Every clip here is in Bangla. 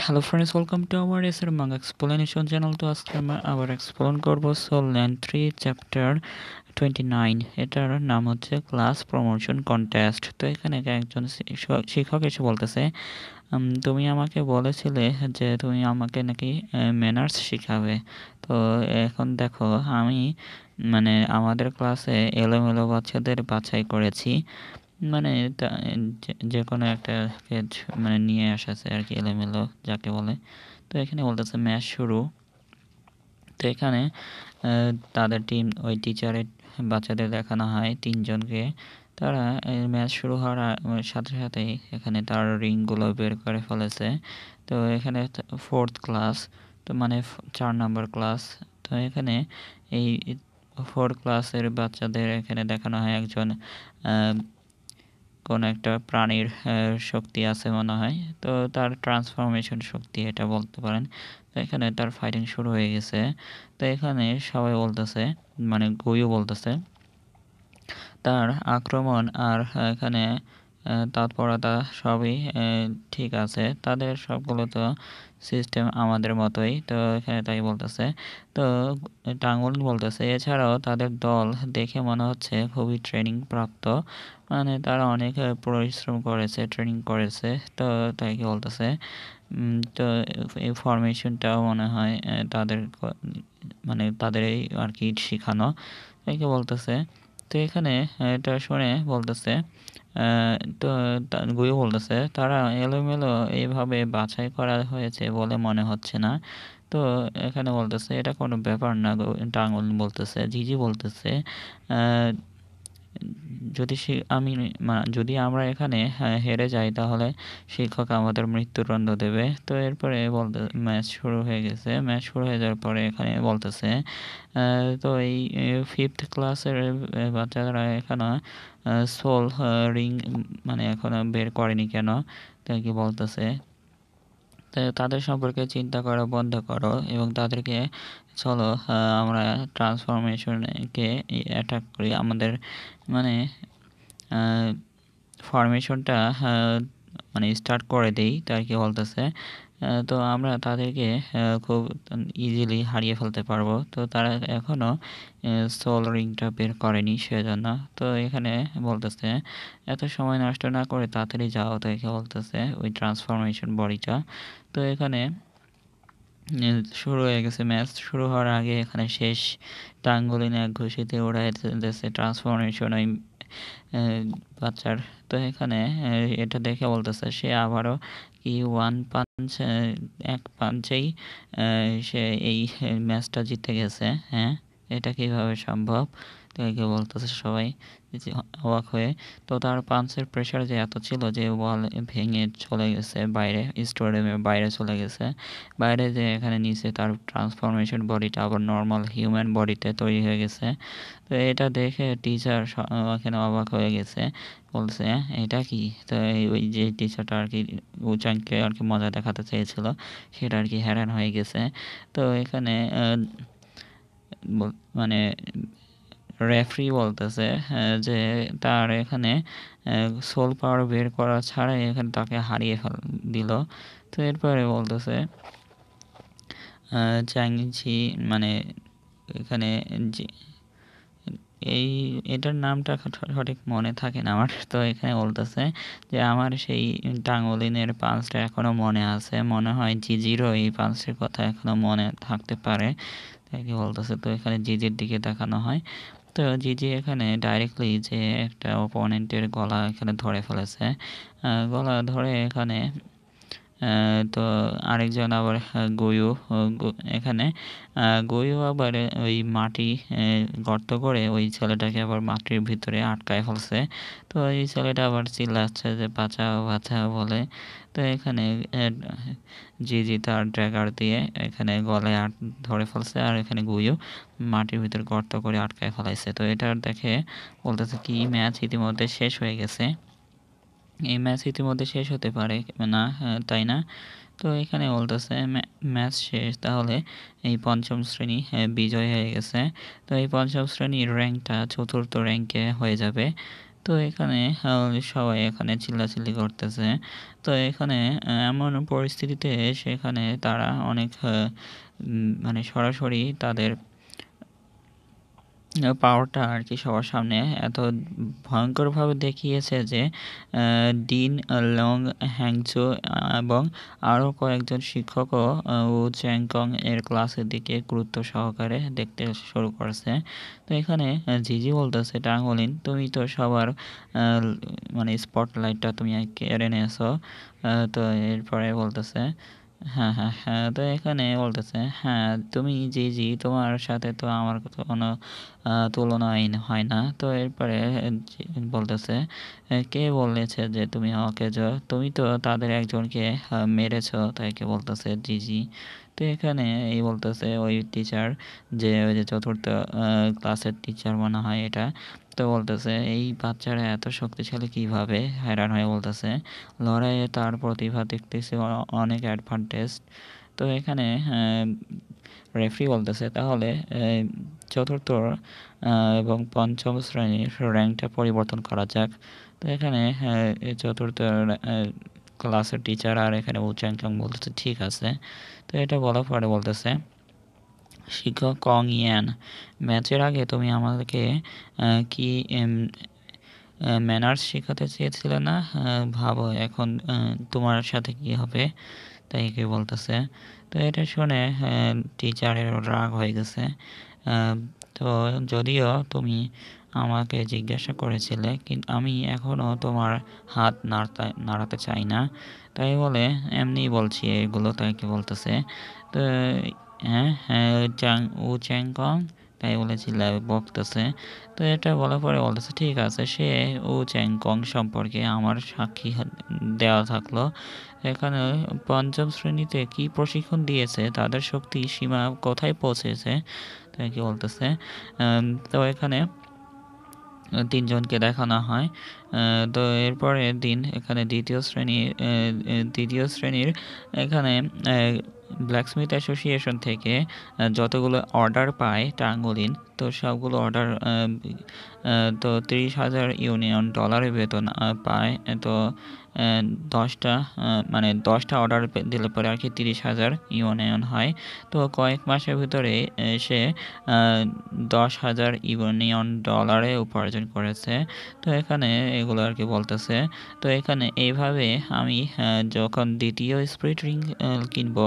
Hello friends, welcome to our এসের মাঙ্গা এক্সপ্লেনেশন চ্যানেল। তো আজকে আমরা আবার এক্সপ্লেন করবো সোল ল্যান্ড 3 চ্যাপ্টার 29। এটার নাম হচ্ছে ক্লাস প্রমোশন কন্টেস্ট। তো এখানে একজন শিক্ষক এসে বলতেছে, তুমি আমাকে বলেছিলে যে তুমি আমাকে নাকি ম্যানার্স শিখাবে। তো এখন দেখো, আমি আমাদের ক্লাসে এলোমেলো বাচ্চাদের বাছাই করেছি। মানে যে কোনো একটা কেজ নিয়ে আসাছে আর কি, এলোমেলো যাকে বলে। তো এখানে বলতেছে ম্যাচ শুরু। তো এখানে তাদের টিম ওই টিচারের বাচ্চাদের দেখানো হয় তিনজনকে। তারা ম্যাচ শুরু হওয়ার সাথে সাথেই এখানে তার রিংগুলো বের করে ফেলেছে। তো এখানে 4th ক্লাস, তো 4 নম্বর ক্লাস। তো এখানে এই 4 ক্লাসের বাচ্চাদের এখানে দেখানো হয় একজন কোনো একটা প্রাণীর শক্তি আছে মনে হয়। তো তার ট্রান্সফরমেশন শক্তি এটা বলতে পারেন। তো এখানে তার ফাইটিং শুরু হয়ে গেছে। তো এখানে সবাই বলতেছে, গুইও বলতেছে তার আক্রমণ আর এখানে তৎপরতা সবই ঠিক আছে, তাদের সবগুলো তো সিস্টেম আমাদের মতোই। তো এখানে তাই বলতেছে। তো টাঙ্গুল বলতেছে এছাড়াও তাদের দল দেখে মনে হচ্ছে খুবই ট্রেনিং প্রাপ্ত, তারা অনেক পরিশ্রম করেছে, ট্রেনিং করেছে। তো তাই কি বলতেছে, তো এই ফরমেশনটাও মনে হয় তাদের তাদের এই আর কি শিখানো, তাই কি বলতেছে। তো এখানে এটা শুনে বলতেছে, তো গুয়ো বলতেছে তারা এলোমেলো এইভাবে বাছাই করা হয়েছে বলে মনে হচ্ছে না। তো এখানে বলতেছে এটা কোনো ব্যাপার না। টাঙ্গুল বলতেছে, জিজি বলতেছে যদি আমরা এখানে হেরে যাই তাহলে শিক্ষক আমাদের মৃত্যুদণ্ড দেবে। তো এরপরে ম্যাচ শুরু হয়ে গেছে। ম্যাচ শুরু হয়ে যাওয়ার পরে এখানে বলতেছে, তো এই 5th ক্লাসের বাচ্চারা এখনো সোল রিং এখনো বের করেনি কেন, তাই কি বলতেছে। তাদের সম্পর্কে চিন্তা করা বন্ধ করো এবং তাদেরকে চলো আমরা ট্রান্সফরমেশনকে অ্যাটাক করি, আমাদের ফরমেশনটা স্টার্ট করে দেই, তাই কি বলতেছে। তো আমরা তাদেরকে খুব ইজিলি হারিয়ে ফেলতে পারবো। তো তারা এখনও সোল রিংটা বের করেনি সেজন্য। তো এখানে বলতেছে এত সময় নষ্ট না করে তাড়াতাড়ি যাও, তাই কি বলতেছে ওই ট্রান্সফরমেশন বডিটা। তো এখানে শুরু হয়ে গেছে। ম্যাচ শুরু হওয়ার আগে এখানে শেষ টাঙ্গুলিন এক ঘুষিতে উড়াই দিয়েছে ট্রান্সফরমেশন ওই বাচ্চার। তো এখানে এটা দেখে বলতেছে সে আবারও কি এক পাঞ্চেই সে এই ম্যাচটা জিতে গেছে। হ্যাঁ, এটা কিভাবে সম্ভব, তো একে বলতেছে সবাই অবাক হয়ে। তো তার পাঞ্চের প্রেশার যে এত ছিল যে ওয়াল ভেঙে চলে গেছে বাইরে, স্টেডিয়ামের বাইরে চলে গেছে। বাইরে যে এখানে নিচে তার ট্রান্সফরমেশন বডিটা আবার নর্মাল হিউম্যান বডিতে তৈরি হয়ে গেছে। তো এটা দেখে টিচার এখানে অবাক হয়ে গেছে, বলছে এটা কি। তো ওই যে টিচারটা আর কি উচাংকে আর কি মজা দেখাতে চেয়েছিল, সেটা আর কি হ্যারান হয়ে গেছে। তো এখানে মানে রেফারি বলতেছে যে তার এখানে সোল পাওয়ার বের করা ছাড়াই এখানে তাকে হারিয়ে দিল। তো এরপরে বলতেছে চ্যাংজি এখানে যে এটার নামটা সঠিক মনে থাকে না আমার। তো এখানে বলতেছে যে আমার সেই টাঙ্গুলিনের পাঁচটা এখনও মনে আছে, মনে হয় জিজিরও এই পাঁচটির কথা এখনও মনে থাকতে পারে, তাই কি বলতেছে। তো এখানে জিজির দিকে দেখানো হয়। তো জিজি এখানে ডাইরেক্টলি যে একটা অপোনেন্টের গলা এখানে ধরে ফেলেছে। গলা ধরে এখানে তো আরেকজন আবার এখানে গয়ু আবার ওই মাটি গর্ত করে ওই ছেলেটাকে আবার মাটির ভিতরে আটকায় ফেলছে। তো এই ছেলেটা আবার চিল্লাচ্ছে যে বাঁচাও বাঁচাও বলে। তো এখানে জিজি তার ড্র্যাগার দিয়ে এখানে গলায় ধরে ফেলছে, আর এখানে গুইও মাটির ভিতর গর্ত করে আটকায় ফেলাইছে। তো এটা দেখে বলতেছে কি ম্যাচ ইতিমধ্যে শেষ হয়ে গেছে, এই ম্যাচ ইতিমধ্যে শেষ হতে পারে না, তাই না। তো এখানে বলতেছে ম্যাচ শেষ, তাহলে এই পঞ্চম শ্রেণী বিজয় হয়ে গেছে। তো এই পঞ্চম শ্রেণীর র্যাঙ্কটা চতুর্থ র্যাঙ্কে হয়ে যাবে। তো এখানে সবাই এখানে চিল্লাচিল্লি করতেছে। তো এখানে এমন পরিস্থিতিতে সেখানে তারা অনেক মানে সরাসরি তাদের পাওয়ারটা আরকি সবার সামনে এত ভয়ংকরভাবে দেখিয়েছে যে ডিন লং হ্যাংচো এবং আরও কয়েকজন শিক্ষকও উ চ্যাংকং এর ক্লাসের দিকে গুরুত্ব সহকারে দেখতে শুরু করছে। তো এখানে জিজি বলতেছে, টাঙ্গলিন তুমি তো সবার মানে স্পটলাইটটা তুমি কেড়ে নিয়েছো। তো এরপরে বলতেছে হ্যাঁ, হ্যাঁ, হ্যাঁ। তো এখানে বলতেছে, "হ্যাঁ, তুমি জি, তোমার সাথে তো আমার কোনো তুলনাই হয় না।" তো এরপরে জি বলতেছে, "কে বলেছে যে তুমি আমাকে তুমি তো তাদের একজনকে মেরেছো।" তাইকে বলতেছে জিজি। তো এখানে এই বলতেছে ওই টিচার যে ওই যে ৪র্থ ক্লাসের টিচার মনে হয় এটা। তো বলতেছে, "এই বাচ্চারা এত শক্তিশালী কিভাবে?" हैरान হয়ে বলতেছে। লড়াইয়ে তার প্রতিভা দেখতেছি অনেক অ্যাডভান্টেজ। তো এখানে রেফারি বলতেছে, তাহলে ৪র্থ এবং ৫ম শ্রেণীর র‍্যাংকটা পরিবর্তন করা যাক। তো এখানে ৪র্থ ক্লাসের টিচার আর এখানে উ চ্যাংচং বলতেছে ঠিক আছে। তো এটা বলার পরে বলতেছে, শিক্ষক কং ইয়ান, ম্যাচের আগে তুমি আমাদেরকে কি ম্যানার্স শেখাতে চেয়েছিলে না? ভাবো এখন তোমার সাথে কি হবে? তাই কি বলতেছে। তো এটা শুনে টিচারের রাগ হয়ে গেছে। তো যদিও তুমি আমাকে জিজ্ঞাসা করেছিলে কিন্তু আমি এখনও তোমার হাত নাড়াতে চাই না। তাই বলে এমনিই বলছি এগুলো, তাই কি বলতেছে। তো হ্যাঁ, হ্যাঁ, উ চ্যাংকং তাই বলে চিল্লায়ে বকতেছে। তো এটা বলার পরে বলতেছে, ঠিক আছে, সে উ চ্যাংকং সম্পর্কে আমার সাক্ষী দেওয়া থাকলো। এখানে ৫ম শ্রেণীতে কি প্রশিক্ষণ দিয়েছে, তাদের শক্তি সীমা কোথায় পৌঁছেছে, তাই কি বলতেছে। তো এখানে ৩ জনকে দেখানো হয়। তো এরপরের দিন এখানে ২য় শ্রেণীর এখানে ব্ল্যাকস্মিথ অ্যাসোসিয়েশন থেকে যতগুলো অর্ডার পায় টাঙ্গুলিন, তো সবগুলো অর্ডার তো $৩০,০০০ বেতন পায়। তো ১০টা মানে 10টা অর্ডার দিলে পরে আরকি $৩০,০০০ হয়। তো কয়েক মাসের ভিতরে সে $১০,০০০ উপার্জন করেছে। তো এখানে এগুলো আরকি বলতেছে। তো এখানে এইভাবে আমি যখন ২য় স্পিরিট রিং কিনবো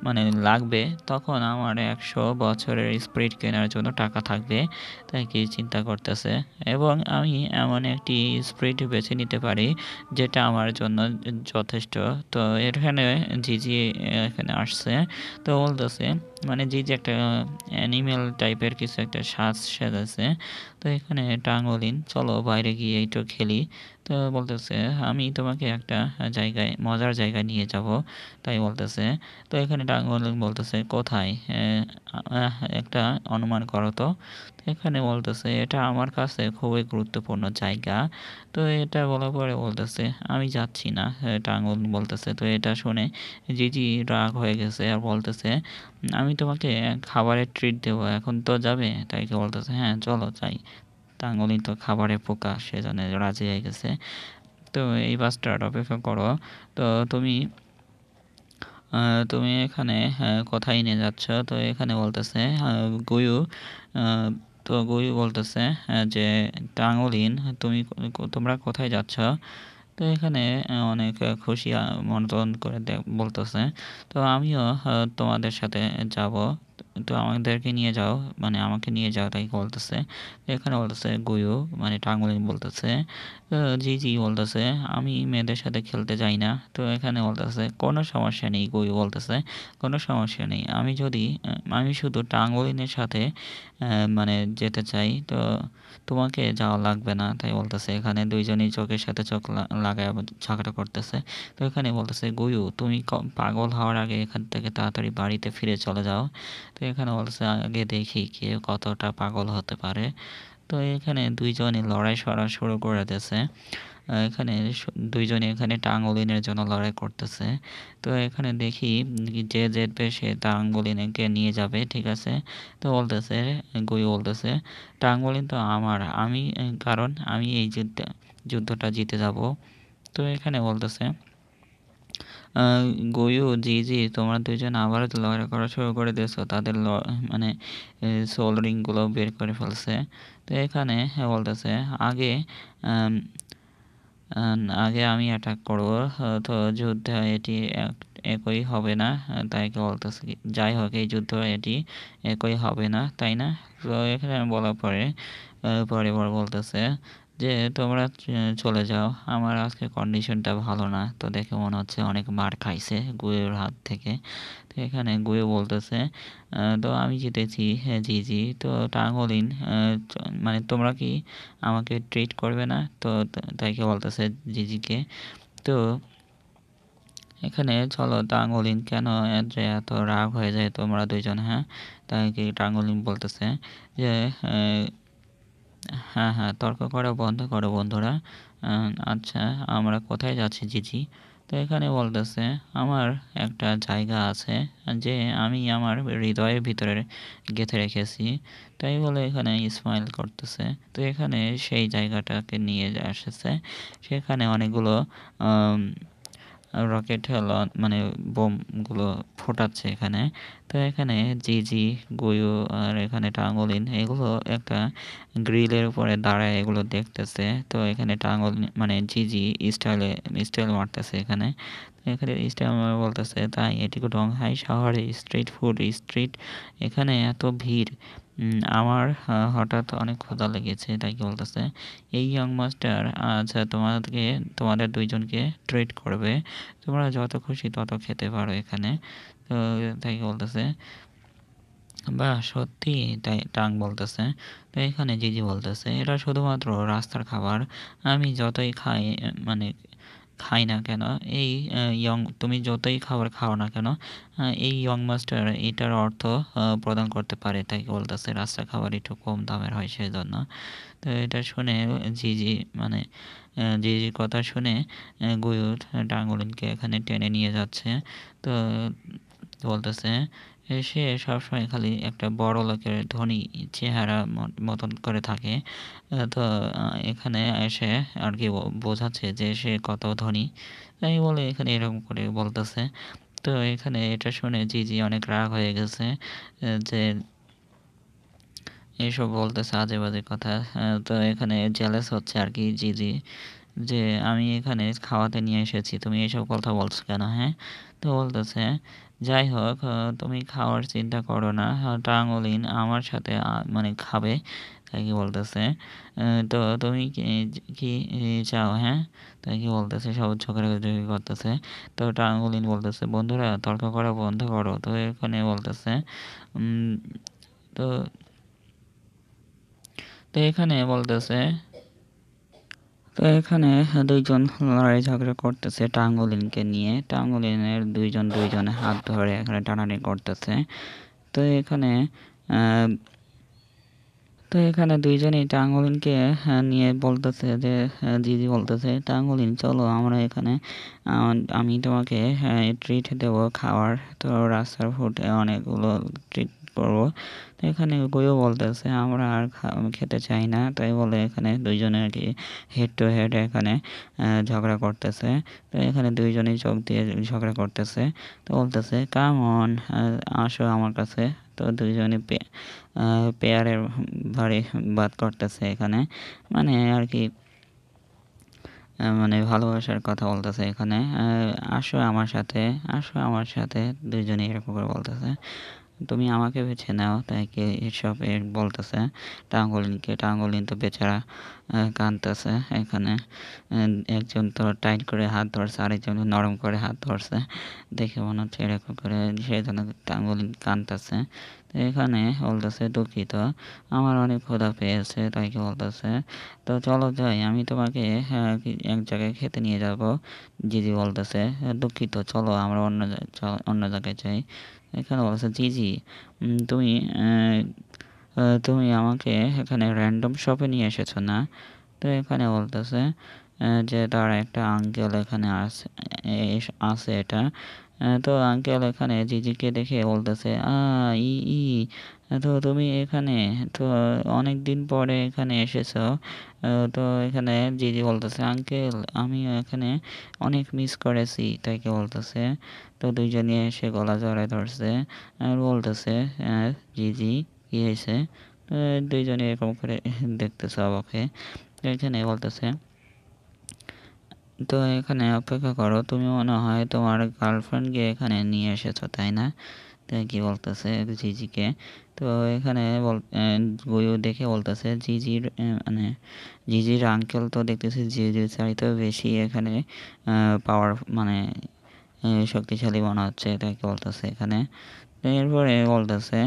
মানে লাগবে, তখন আমার ১০০ বছরের স্পিরিট কেনার জন্য টাকা থাকবে। তাই কি চিন্তা করতেছে এবং আমি এমন একটি স্পিরিট বেছে নিতে পারি যেটা আমার জন্য যথেষ্ট। তো এখানে জিজি এখানে আসছে। তো বলতেছে মানে জিজি একটা অ্যানিমেল টাইপের কিছু একটা সেজেছে। তো এখানে টাঙ্গলিন, চলো বাইরে গিয়ে একটু খেলি। তো বলতেছে, আমি তোমাকে একটা মজার জায়গায় নিয়ে যাবো। তাই বলতেছে। তো এখানে টাঙ্গলিন বলতেছে, কোথায়? একটা অনুমান করো তো। তো এখানে বলতেছে, এটা আমার কাছে খুবই গুরুত্বপূর্ণ জায়গা। তো এটা বলার পরে বলতেছে, আমি যাচ্ছি না। টাঙ্গলিন বলতেছে। তো এটা শুনে জিজি রাগ হয়ে গেছে আর বলতেছে, আমি তোমাকে খাবারের ট্রিট দেবো, এখন তো যাবে? তাই কি বলতেছে, হ্যাঁ চলো যাই। টাঙ্গুলিন তো খাবারে পোকা, সেজন্য রাজি হয়ে গেছে। তো এই বাসটার অপেক্ষা করো। তো তুমি তুমি এখানে কোথায় নিয়ে যাচ্ছ? তো এখানে বলতেছে গুয়ু। তো গুয়ু বলতেছে যে টাঙ্গুলিন, তোমরা কোথায় যাচ্ছ? তো এখানে অনেক খুশি মনোনয়ন করে বলতেছে, তো আমিও তোমাদের সাথে যাব। তো আমাদেরকে নিয়ে যাও, মানে আমাকে নিয়ে যাও, তাই বলতেছে। তো এখানে বলতেছে গুয়ু মানে টাঙ্গুলিন বলতেছে, জি বলতেছে, আমি মেয়েদের সাথে খেলতে যাই না। তো এখানে বলতেছে, কোনো সমস্যা নেই। গুয়ু বলতেছে, কোনো সমস্যা নেই। আমি শুধু টাঙ্গুলিনের সাথে মানে যেতে চাই। তো তোমাকে যাওয়া লাগবে না, তাই বলতেছে। এখানে ২ জনই চোখের সাথে চোখ লাগায় ঝগড়া করতেছে। তো এখানে বলতেছে, গুয়ু তুমি পাগল হওয়ার আগে এখান থেকে তাড়াতাড়ি বাড়িতে ফিরে চলে যাও। তো এখানে বলতেছে, আগে দেখি কে কতটা পাগল হতে পারে। তো এখানে ২ জনই লড়াই শুরু করে দিয়েছে। এখানে ২ জনই এখানে টাঙ্গুলিনের জন্য লড়াই করতেছে। তো এখানে দেখি যে জিতবে সে টাঙ্গুলিনকে নিয়ে যাবে, ঠিক আছে? তো বলতেছে গুয়ু বলতেছে, টাঙ্গুলিন তো আমার, কারণ আমি এই যুদ্ধে যুদ্ধটা জিতে যাব। তো এখানে বলতেছে গোয়ু, জিজি তোমরা ২ জন আবারও লড়াই করা শুরু করে দিয়েছো। তাদের মানে সোল রিংগুলো বের করে ফেলছে। তো এখানে বলতেছে আগে আম আগে আমি অ্যাটাক করব। তো যুদ্ধে এটি একই হবে না। তাই বলতেছে যাই হোক এই যুদ্ধ এটি একই হবে না, তাই না? তো এখানে বলার পরে পরে বলতেছে যে তোমরা চলে যাও। আমার আজকে কন্ডিশনটা ভালো না। তো দেখে মনে হচ্ছে অনেক মার খাইছে গুয়ের হাত থেকে। তো এখানে গুয়ে বলতেছে তো আমি জিতেছি। হ্যাঁ, জি, জি। তো টাঙ্গলিন মানে তোমরা কি আমাকে ট্রিট করবে না? তো তাইকে বলতেছে জিজিকে। তো এখানে চলো টাঙ্গলিন কেন যে এত রাগ হয়ে যায় তোমরা ২ জন, হ্যাঁ? তাইকে টাঙ্গলিন বলতেছে যে হ্যাঁ, হ্যাঁ, তর্ক করা বন্ধ করো বন্ধুরা। আচ্ছা আমরা কোথায় যাচ্ছি জিজি? তো এখানে বলতেছে আমার একটা জায়গা আছে যে আমি আমার হৃদয়ের ভিতরে গেঁথে রেখেছি। তাই বলে এখানে স্মাইল করতেছে। তো এখানে সেই জায়গাটাকে নিয়ে এসেছে। সেখানে অনেকগুলো আম রকেট মানে বোমগুলো ফোটাচ্ছে এখানে। তো এখানে জিজি, গুয়ু আর এখানে টাঙ্গলিন এগুলো একটা গ্রিলের উপরে দাঁড়ায় এগুলো দেখতেছে। তো এখানে টাঙ্গলিন মানে জিজি স্টাইল মারতেছে এখানে। তো এখানে স্টাইল বলতেছে তাই এটিকে ডংহাই শহরে স্ট্রিট এখানে এত ভিড়। আমার হঠাৎ অনেক ক্ষুধা লেগেছে তাই কি বলতেছে এই ইয়ং মাস্টার আচ্ছা তোমাদের ২ জনকে ট্রিট করবে। তোমরা যত খুশি তত খেতে পারো এখানে। তো তাই বলতেছে বাহ! সত্যি? তাই টাং বলতেছে। তো এখানে জিজি বলতেছে এটা শুধুমাত্র রাস্তার খাবার। আমি যতই মানে খাই না কেন এই তুমি যতই খাবার খাও না কেন এই ইয়ং মাস্টার এটার অর্থ প্রদান করতে পারে। তাই বলতেছে রাস্তার খাবার একটু কম দামের হয় সেজন্য। তো এটা শুনে জিজি মানে জিজির কথা শুনে গুয়ুর টাঙ্গুলিনকে এখানে টেনে নিয়ে যাচ্ছে। তো বলতেছে সে সবসময় খালি একটা বড়লোকের ধনী চেহারা মতন করে থাকে। তো এখানে এসে আরকি বোঝাচ্ছে যে সে কত ধনী। তাই বলে এখানে এরকম করে বলতেছে। তো এখানে এটা শুনে জিজি অনেক রাগ হয়ে গেছে যে এসব বলতেছে আজে-বাজে কথা। তো এখানে জেলাস হচ্ছে আরকি জিজি যে, "আমি এখানে খাওয়াতে নিয়ে এসেছি। তুমি এসব কথা বলছো কেন, হ্যাঁ?" তো বলতেছে, "যাই হোক তুমি খাওয়ার চিন্তা করো না। টাঙ্গলিন আমার সাথে মানে খাবে।" তাই কি বলতেছে, "তো তুমি কি চাও, হ্যাঁ?" তাই কি বলতেছে, সব ঝগড়াঝাটি করতেছে। তো টাঙ্গলিন বলতেছে, "বন্ধুরা তর্ক করা বন্ধ করো।" তো এখানে বলতেছে, উম তো তো এখানে বলতেছে তো এখানে ২ জন লড়াই ঝগড়া করতেছে টাঙ্গুলিনকে নিয়ে। টাঙ্গুলিনের ২ জনের হাত ধরে এখানে টানাটানি করতেছে। তো এখানে আ তো এখানে ২ জনেই টাঙ্গুলিনকে নিয়ে বলতেছে যে জিজি বলতেছে, "টাঙ্গুলিন চলো আমরা এখানে আ আমি তোমাকে ট্রিট দেবো খাওয়ার। তো রাস্তার ফুডে অনেকগুলো ট্রিট করবো।" তো এখানে গুয়ো বলতেছে, "আমরা আর খেতে চাই না।" তাই বলে এখানে ২ জনে আরকি হেড টু হেড এখানে ঝগড়া করতেছে। তো এখানে ২ জনেই চোখ দিয়ে ঝগড়া করতেছে। তো বলতেছে, "কাম অন আসো আমার কাছে।" তো ২ জনে আ পেয়ারের ভারে বাদ করতেছে এখানে। মানে আরকি মানে ভালোবাসার কথা বলতেছে এখানে। "আসো আমার সাথে, আসো আমার সাথে।" ২ জনেই এরকম করে বলতেছে। "তুমি আমাকে বেছে নাও।" তাই কি এসব বলতেছে টাঙ্গুলিনকে। টাঙ্গুলিন তো বেচারা কাঁদতেছে এখানে। একজন তো টাইট করে হাত ধরছে, আরেকজন নরম করে হাত ধরছে। দেখে মনে হচ্ছে এরকম করে সেজন্য টাঙ্গুলিন কাঁদতেছে। তো এখানে বলতেছে, "দুঃখিত, আমার অনেক ক্ষুধা পেয়েছে।" তাই কি বলতেছে, "তো চলো যাই, আমি তোমাকে এক জায়গায় খেতে নিয়ে যাবো।" জিজি বলতেছে, "দুঃখিত চলো আমরা অন্য জায়গায় যাই।" এখানে বলছে, "জিজি তুমি তুমি আমাকে এখানে র‍্যান্ডম শপে নিয়ে এসেছো না?" তো এখানে বলতেছে যে তার একটা আঙ্কেল এখানে আছে এটা তো আঙ্কেল এখানে জিজিকে দেখে বলতেছে, ই ই তো তুমি এখানে তো অনেকদিন পরে এখানে এসেছো। তো এখানে জিজি বলতেছে, আঙ্কেল আমি এখানে অনেক মিস করেছি তাইকে বলতেছে। তো দুইজনে এসে গলা জড়ায় ধরছে আর বলতেছে, জিজি কি হয়েছে? দুইজনে এরকম করে দেখতেছে অবাক হয়ে। তো এখানে বলতেছে, তো এখানে অপেক্ষা করো, তুমি মনে হয় তোমার গার্লফ্রেন্ডকে এখানে নিয়ে এসেছো তাই না? তাই কি বলতেছে জিজিকে। তো এখানে গুয়ু দেখে বলতেছে, জিজির মানে জিজির আঙ্কেল তো দেখতেছি জিজির চাইতেও বেশি এখানে পাওয়ার মানে শক্তিশালী মনে হচ্ছে, তাই কি বলতেছে এখানে। তো এরপরে বলতেছে,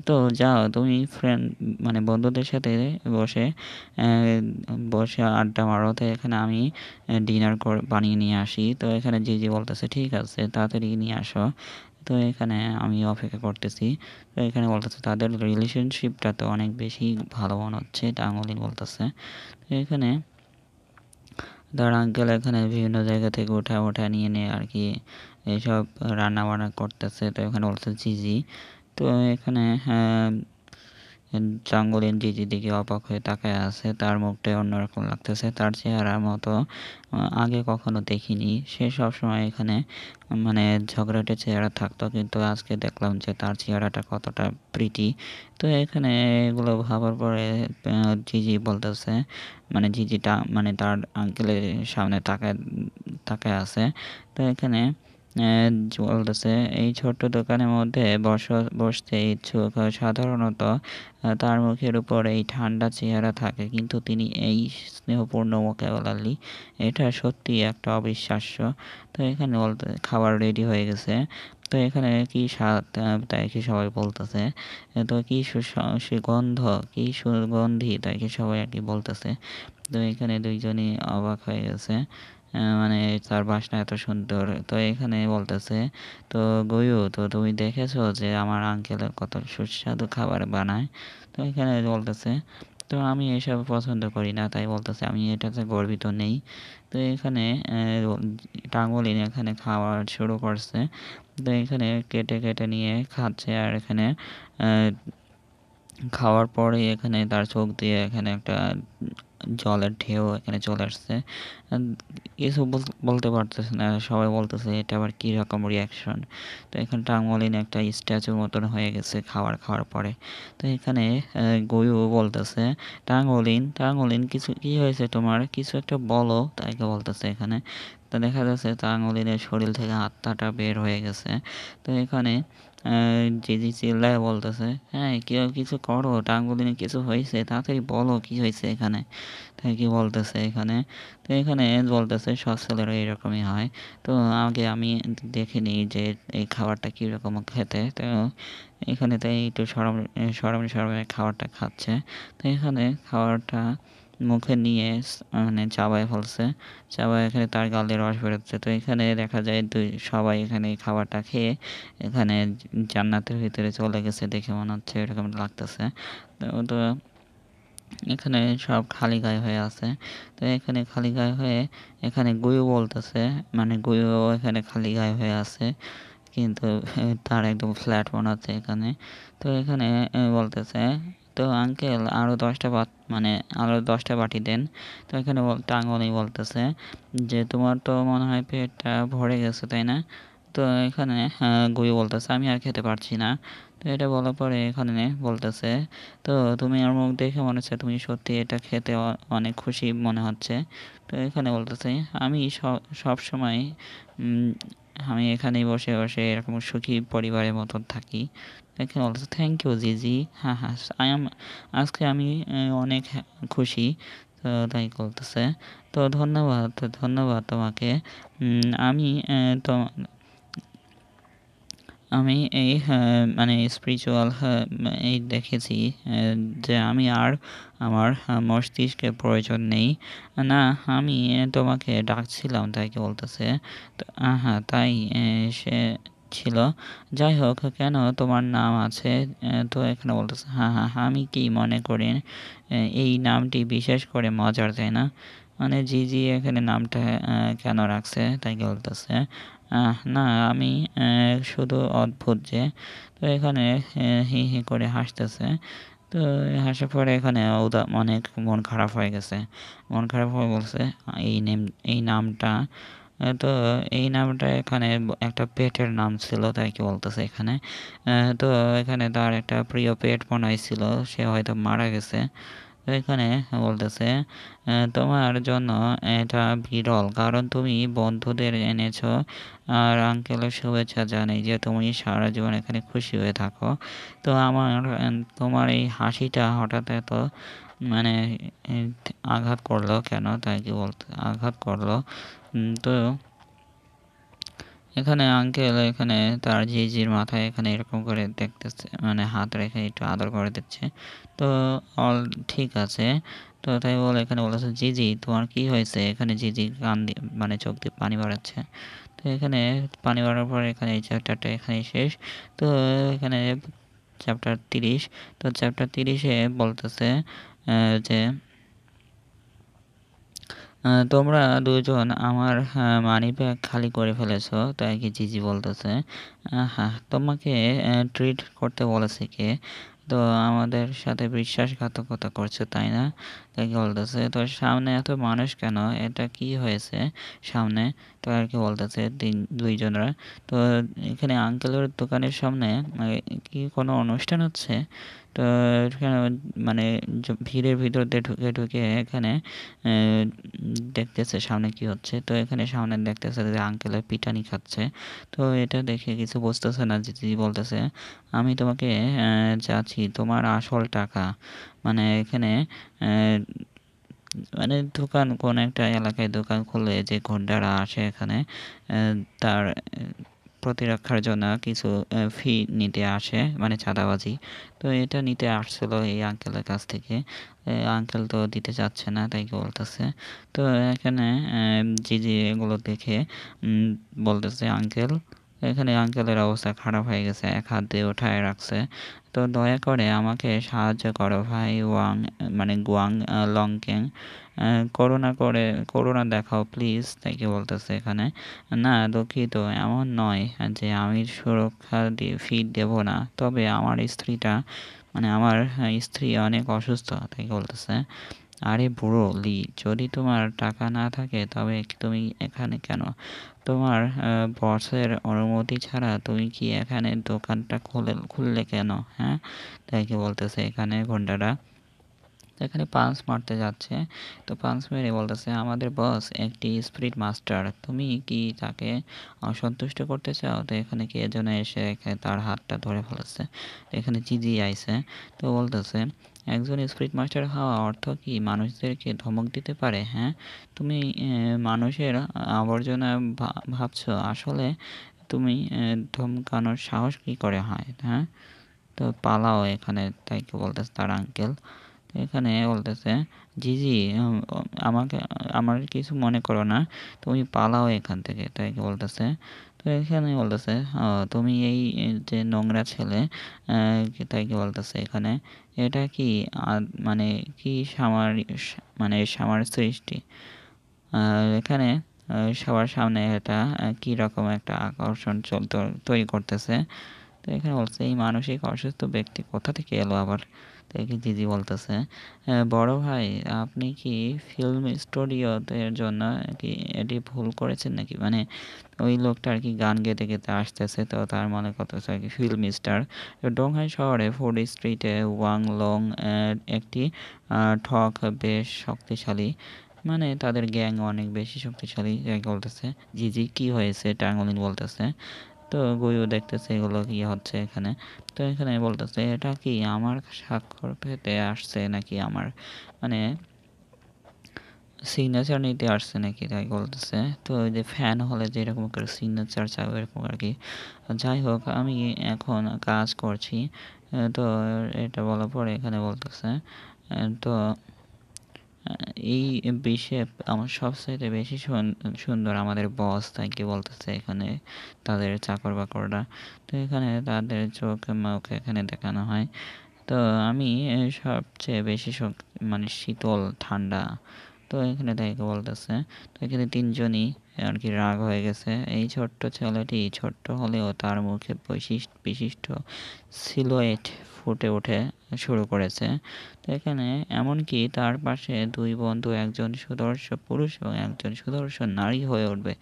তো যাও তুমি ফ্রেন্ড মানে বন্ধুদের সাথে বসে বসে আড্ডা মারো, তো এখানে আমি ডিনার বানিয়ে নিয়ে আসি। তো এখানে জিজি বলতেছে, ঠিক আছে তাড়াতাড়ি নিয়ে আসো। তো এখানে আমি অপেক্ষা করতেছি। তো এখানে বলতেছে তাদের রিলেশনশিপটা তো অনেক বেশি ভালো মনে হচ্ছে, টাঙ্গলিন বলতেছে। তো এখানে তার আঙ্কেল এখানে বিভিন্ন জায়গা থেকে ওঠা নিয়ে নিয়ে আর কি এইসব রান্না বান্না করতেছে। তো এখানে বলতেছে জিজি। তো এখানে জাঙ্গলিন জিজির দিকে অবাক হয়ে তাকায় আছে, তার মুখটাই অন্যরকম লাগতেছে, তার চেহারার মতো আগে কখনো দেখিনি। সে সবসময় এখানে মানে ঝগড়াটে চেহারা থাকতো, কিন্তু আজকে দেখলাম যে তার চেহারাটা কতটা প্রিটি। তো এখানে এগুলো ভাবার পরে জিজি বলতেছে, মানে জিজিটা মানে তার আঙ্কেলের সামনে তাকায় তাকায় আছে। তো এখানে বলতেছে, এই ছোট্ট দোকানের মধ্যে বসতে ইচ্ছুক সাধারণত তার মুখের উপর এই ঠান্ডা চেহারা থাকে, কিন্তু তিনি এই স্নেহপূর্ণ মোকাবেলালি, এটা সত্যি একটা অবিশ্বাস্য। তো এখানে বলতে খাবার রেডি হয়ে গেছে। তো এখানে কি স্বাদ তাই কি সবাই বলতেছে। তো কি সুগন্ধ, কি সুগন্ধি তাই কি সবাই আর কি বলতেছে। তো এখানে দুইজনই অবাক হয়ে গেছে। মানে তার বাসনা এত সুন্দর। তো এখানে বলতেছে, তো গয়ু তো তুমি দেখেছো যে আমার আঙ্কেল কত সুস্বাদু খাবার বানায়? তো এখানে বলতেছে, তো আমি এসব পছন্দ করি না, তাই বলতেছে আমি এটাতে গর্বিত নেই। তো এখানে টাঙ্গলিন এখানে খাওয়া শুরু করছে। তো এখানে কেটে কেটে নিয়ে খাচ্ছে, আর এখানে খাওয়ার পরেই এখানে তার চোখ দিয়ে এখানে একটা জলের ঢেউ এখানে চলে আসছে। আন কিছু বলতে পারতেছে না। সবাই বলতেছে এটা আবার কীরকম রিঅ্যাকশন? তো এখানে টাঙ্গলিন একটা স্ট্যাচুর মতন হয়ে গেছে খাওয়ার পরে। তো এখানে গয়ু বলতেছে, টাঙ্গলিন কিছু কী হয়েছে তোমার? কিছু একটা বলো, তাইকে বলতেছে এখানে। তো দেখা যাচ্ছে টাঙ্গলিনের শরীর থেকে আত্মাটা বের হয়ে গেছে। তো এখানে জিজি চিল্লায়ে বলতেছে, হ্যাঁ কেউ কিছু করো, টাঙ্গুলিনে কিছু হয়েছে, তাড়াতাড়ি বলো কি হয়েছে এখানে? তাই কি বলতেছে এখানে। তো এখানে বলতেছে সব ছেলেরা এরকমই হয়। তো আগে আমি দেখে নিই যে এই খাবারটা কীরকম খেতে। তো এখানে তাই একটু সরমে খাবারটা খাচ্ছে। তো এখানে খাবারটা মুখে নিয়ে মানে চাবায় ফেলছে। চাবায় এখানে তার গালে রস বেরোচ্ছে। তো এখানে দেখা যায় সবাই এখানে এই খাবারটা খেয়ে এখানে জান্নাতের ভিতরে চলে গেছে দেখে মনে হচ্ছে, এরকম লাগতেছে। তো এখানে সব খালি গায়ে হয়ে আছে। তো এখানে খালি গায়ে হয়ে এখানে গুয়ু বলতেছে, মানে গুয়ুও এখানে খালি গায়ে হয়ে আছে। কিন্তু তার একদম ফ্ল্যাট মনে হচ্ছে এখানে। তো এখানে বলতেছে, তো আঙ্কেল আরও ১০টা মানে আরও ১০টা বাটি দেন। তো এখানে টাঙ্গনি বলতেছে যে, তোমার তো মনে হয় পেটটা ভরে গেছে, তাই না? তো এখানে গুয়ু বলতেছে, আমি আর খেতে পারছি না। তো এটা বলার পরে এখানে বলতেছে, তো তুমি আমার মুখ দেখে মনে হচ্ছে তুমি সত্যি এটা খেতে অনেক খুশি মনে হচ্ছে। তো এখানে বলতেছে, আমি সবসময় আমি এখানেই বসে এরকম সুখী পরিবারের মতন থাকি। এখানে বলতেছে, থ্যাংক ইউ জিজি। হ্যাঁ, হ্যাঁ, আজকে আমি অনেক খুশি। তো তাই বলতেছে, তো ধন্যবাদ তোমাকে। আমি তো আমি এই মানে স্পিরিচুয়াল এই দেখেছি যে আমি আর আমার মস্তিষ্কের প্রয়োজন নেই। না, আমি তোমাকে ডাকছিলাম, তাই কি বলতেছে। তো হ্যাঁ, তাই সে ছিল। যাই হোক, কেন তোমার নাম আছে? তো এখানে বলতেছে, হ্যাঁ, আমি কি মনে করি এই নামটি বিশেষ করে মজার, তাই না? মানে জিজি এখানে নামটা কেন রাখছে, তাই কি বলতেছে। না আমি শুধু অদ্ভুত যে। তো এখানে হি, হি করে হাসতেছে। তো হাসার পরে এখানে অনেক মন খারাপ হয়ে গেছে। মন খারাপ হয়ে বলছে এই নেম এই নামটা তো এই নামটা এখানে একটা পেটের নাম ছিল তাই কি বলতেছে এখানে। তো এখানে তার একটা প্রিয় পেট মনে হয়েছিল, সে হয়তো মারা গেছে। তো এখানে বলতেছে তোমার জন্য এটা বিরল কারণ তুমি বন্ধুদের এনেছো আর আঙ্কেলের শুভেচ্ছা জানাই যে তুমি সারা জীবন এখানে খুশি হয়ে থাকো। তো আমার তোমার এই হাসিটা হঠাৎ এত মানে এ আঘাত করলো কেন? তাই কি বলতে আঘাত করলো? তো এখানে আঙ্কেল এখানে তার জিজির মাথায় এখানে এরকম করে দেখতেছে, মানে হাত রেখে একটু আদর করে দিচ্ছে। তো অল ঠিক আছে। তো তাই বলে এখানে বলেছে, "জিজি তোমার কি হয়েছে?" এখানে জিজি কান দিয়ে মানে চোখ দিয়ে পানি বাড়াচ্ছে। তো এখানে পানি বাড়ার পর এখানে এই চ্যাপ্টারটা এখানেই শেষ। তো এখানে চ্যাপ্টার ৩০। তো চ্যাপ্টার ৩০ এ বলতেছে যে তোমরা ২ জন আমার মানিব্যাগ খালি করে ফেলেছো, তাই কি জিজি বলতেছে। হ্যাঁ, তোমাকে ট্রিট করতে বলেছে কে? তো আমাদের সাথে বিশ্বাসঘাতকতা করছো, তাই না? তাই কি বলতেছে। তো সামনে এত মানুষ কেন? এটা কি হয়েছে সামনে? তো আরকি বলতেছে ২ জনরা। তো এখানে আঙ্কেলের দোকানের সামনে কি কোনো অনুষ্ঠান হচ্ছে? তো এখানে মানে ভিড়ের ভিতর দিয়ে ঢুকে এখানে অ্যা দেখতেছে সামনে কি হচ্ছে। তো এখানে সামনে দেখতেছে যে আঙ্কেলের পিটানি খাচ্ছে। তো এটা দেখে কিছু বুঝতেছে না, জিজি বলতেছে, "আমি তোমাকে চাচ্ছি তোমার আসল টাকা।" মানে এখানে অ্যা মানে দোকান কোন একটা এলাকায় দোকান খুললে যে গুন্ডারা আসে এখানে তার প্রতিরক্ষার জন্য কিছু ফি নিতে আসে, মানে চাঁদাবাজি। তো এটা নিতে আসছিল এই আঙ্কেলের কাছ থেকে। আঙ্কেল তো দিতে চাচ্ছে না, তাই কি বলতেছে। তো এখানে জিজি এগুলো দেখে উম বলতেছে, "আঙ্কেল।" এখানে আঙ্কেলের অবস্থা খারাপ হয়ে গেছে। এক হাত দিয়ে উঠায় রাখছে। তো দয়া করে আমাকে সাহায্য করো ভাই মানে গুয়াং লংক্যাং। করুণা দেখাও প্লিজ, তাই কি বলতেছে এখানে। না দুঃখিত, এমন নয় যে আমি সুরক্ষা দিয়ে ফি দেব না। তবে আমার স্ত্রীটা মানে আমার স্ত্রী অনেক অসুস্থ, তাই কি বলতেছে। আরে বুড়ো লি, যদি তোমার টাকা না থাকে তবে তুমি এখানে কেন? তোমার বসের অনুমতি ছাড়া তুমি কি এখানে দোকানটা খুললে কেন? হ্যাঁ? তাই কি বলতেছে এখানে গুন্ডারা। তো এখানে পাঞ্চ মারতে যাচ্ছে। তো পাঞ্চ মেরে বলতেছে, "আমাদের বস একটি স্পিরিট মাস্টার। তুমি কি তাকে অসন্তুষ্ট করতে চাও?" তো এখানে কে যেন এসে এখানে তার হাতটা ধরে ফেলেছে। তো এখানে জিজি আইছে। তো বলতেছে, "একজন স্পিরিট মাস্টার হওয়া অর্থ কি মানুষদেরকে ধমক দিতে পারে, হ্যাঁ? তুমি মানুষের আবর্জনা ভাবছো? আসলে তুমি ধমকানোর সাহস কি করে হয়, হ্যাঁ? তো পালাও এখানে", তাই কি বলতেছে তার আঙ্কেল। তো এখানে বলতেছে, "জিজি আমাকে আমার কিছু মনে করো না। তুমি পালাও এখান থেকে", তাই কি বলতেছে। তো এখানে বলতেছে, তুমি এই যে নোংরা ছেলে", তাই কি বলতেছে এখানে। "এটা কি মানে কি মানে সামার সৃষ্টি?" এখানে সবার সামনে এটা কি রকম একটা আকর্ষণ তৈরি করতেছে। তো এখানে বলছে, "এই মানসিক অসুস্থ ব্যক্তি কোথা থেকে এলো আবার?" তো একে জিজি বলতেছে, "বড় ভাই আপনি কি ফিল্ম স্টুডিওদের জন্য কি এটি ভুল করেছেন নাকি?" মানে ওই লোকটা আরকি গান গেতে, গেতে আসতেছে। তো তার মনে করতেছে আরকি ফিল্ম স্টার। তো ডোংহাই শহরে ফুড স্ট্রিটে ওয়াং লং একটি ঠগ বেশ শক্তিশালী। মানে তাদের গ্যাং অনেক বেশি শক্তিশালী, যাকে বলতেছে। "জিজি কি হয়েছে?" টাঙ্গুলিন বলতেছে। তো গুইও দেখতেছে এগুলো কি হচ্ছে এখানে। তো এখানে বলতেছে, "এটা কি আমার স্বাক্ষর পেতে আসছে নাকি আমার মানে সিগনেচার নিতে আসছে নাকি?" তাই বলতেছে। তো ওই যে ফ্যান হলে যেরকম করে সিগনেচার চায় ওইরকম আরকি। যাই হোক আমি এখন কাজ করছি। তো এটা বলার পরে এখানে বলতেছে, তো আ এই বিশ্বে আমার সবচাইতে বেশি সুন্দর আমাদের বস, তাই কি বলতেছে এখানে তাদের চাকর-বাকররা। তো এখানে তাদের চোখ মুখ এখানে দেখানো হয়। তো আমি সবচেয়ে বেশি মানে শীতল, ঠান্ডা। তো এখানে তাইকে বলতেছে। তো এখানে ৩ জনই আর কি রাগ হয়ে গেছে। এই ছোট্ট ছেলেটি ছোট্ট হলেও তার মুখে বিশিষ্ট সিলুয়েট ফুটে ওঠে শুরু করেছে। তো এখানে এমনকি তার পাশে ২ বন্ধু, একজন সুদর্শন পুরুষ এবং একজন সুদর্শন নারী হয়ে উঠবে।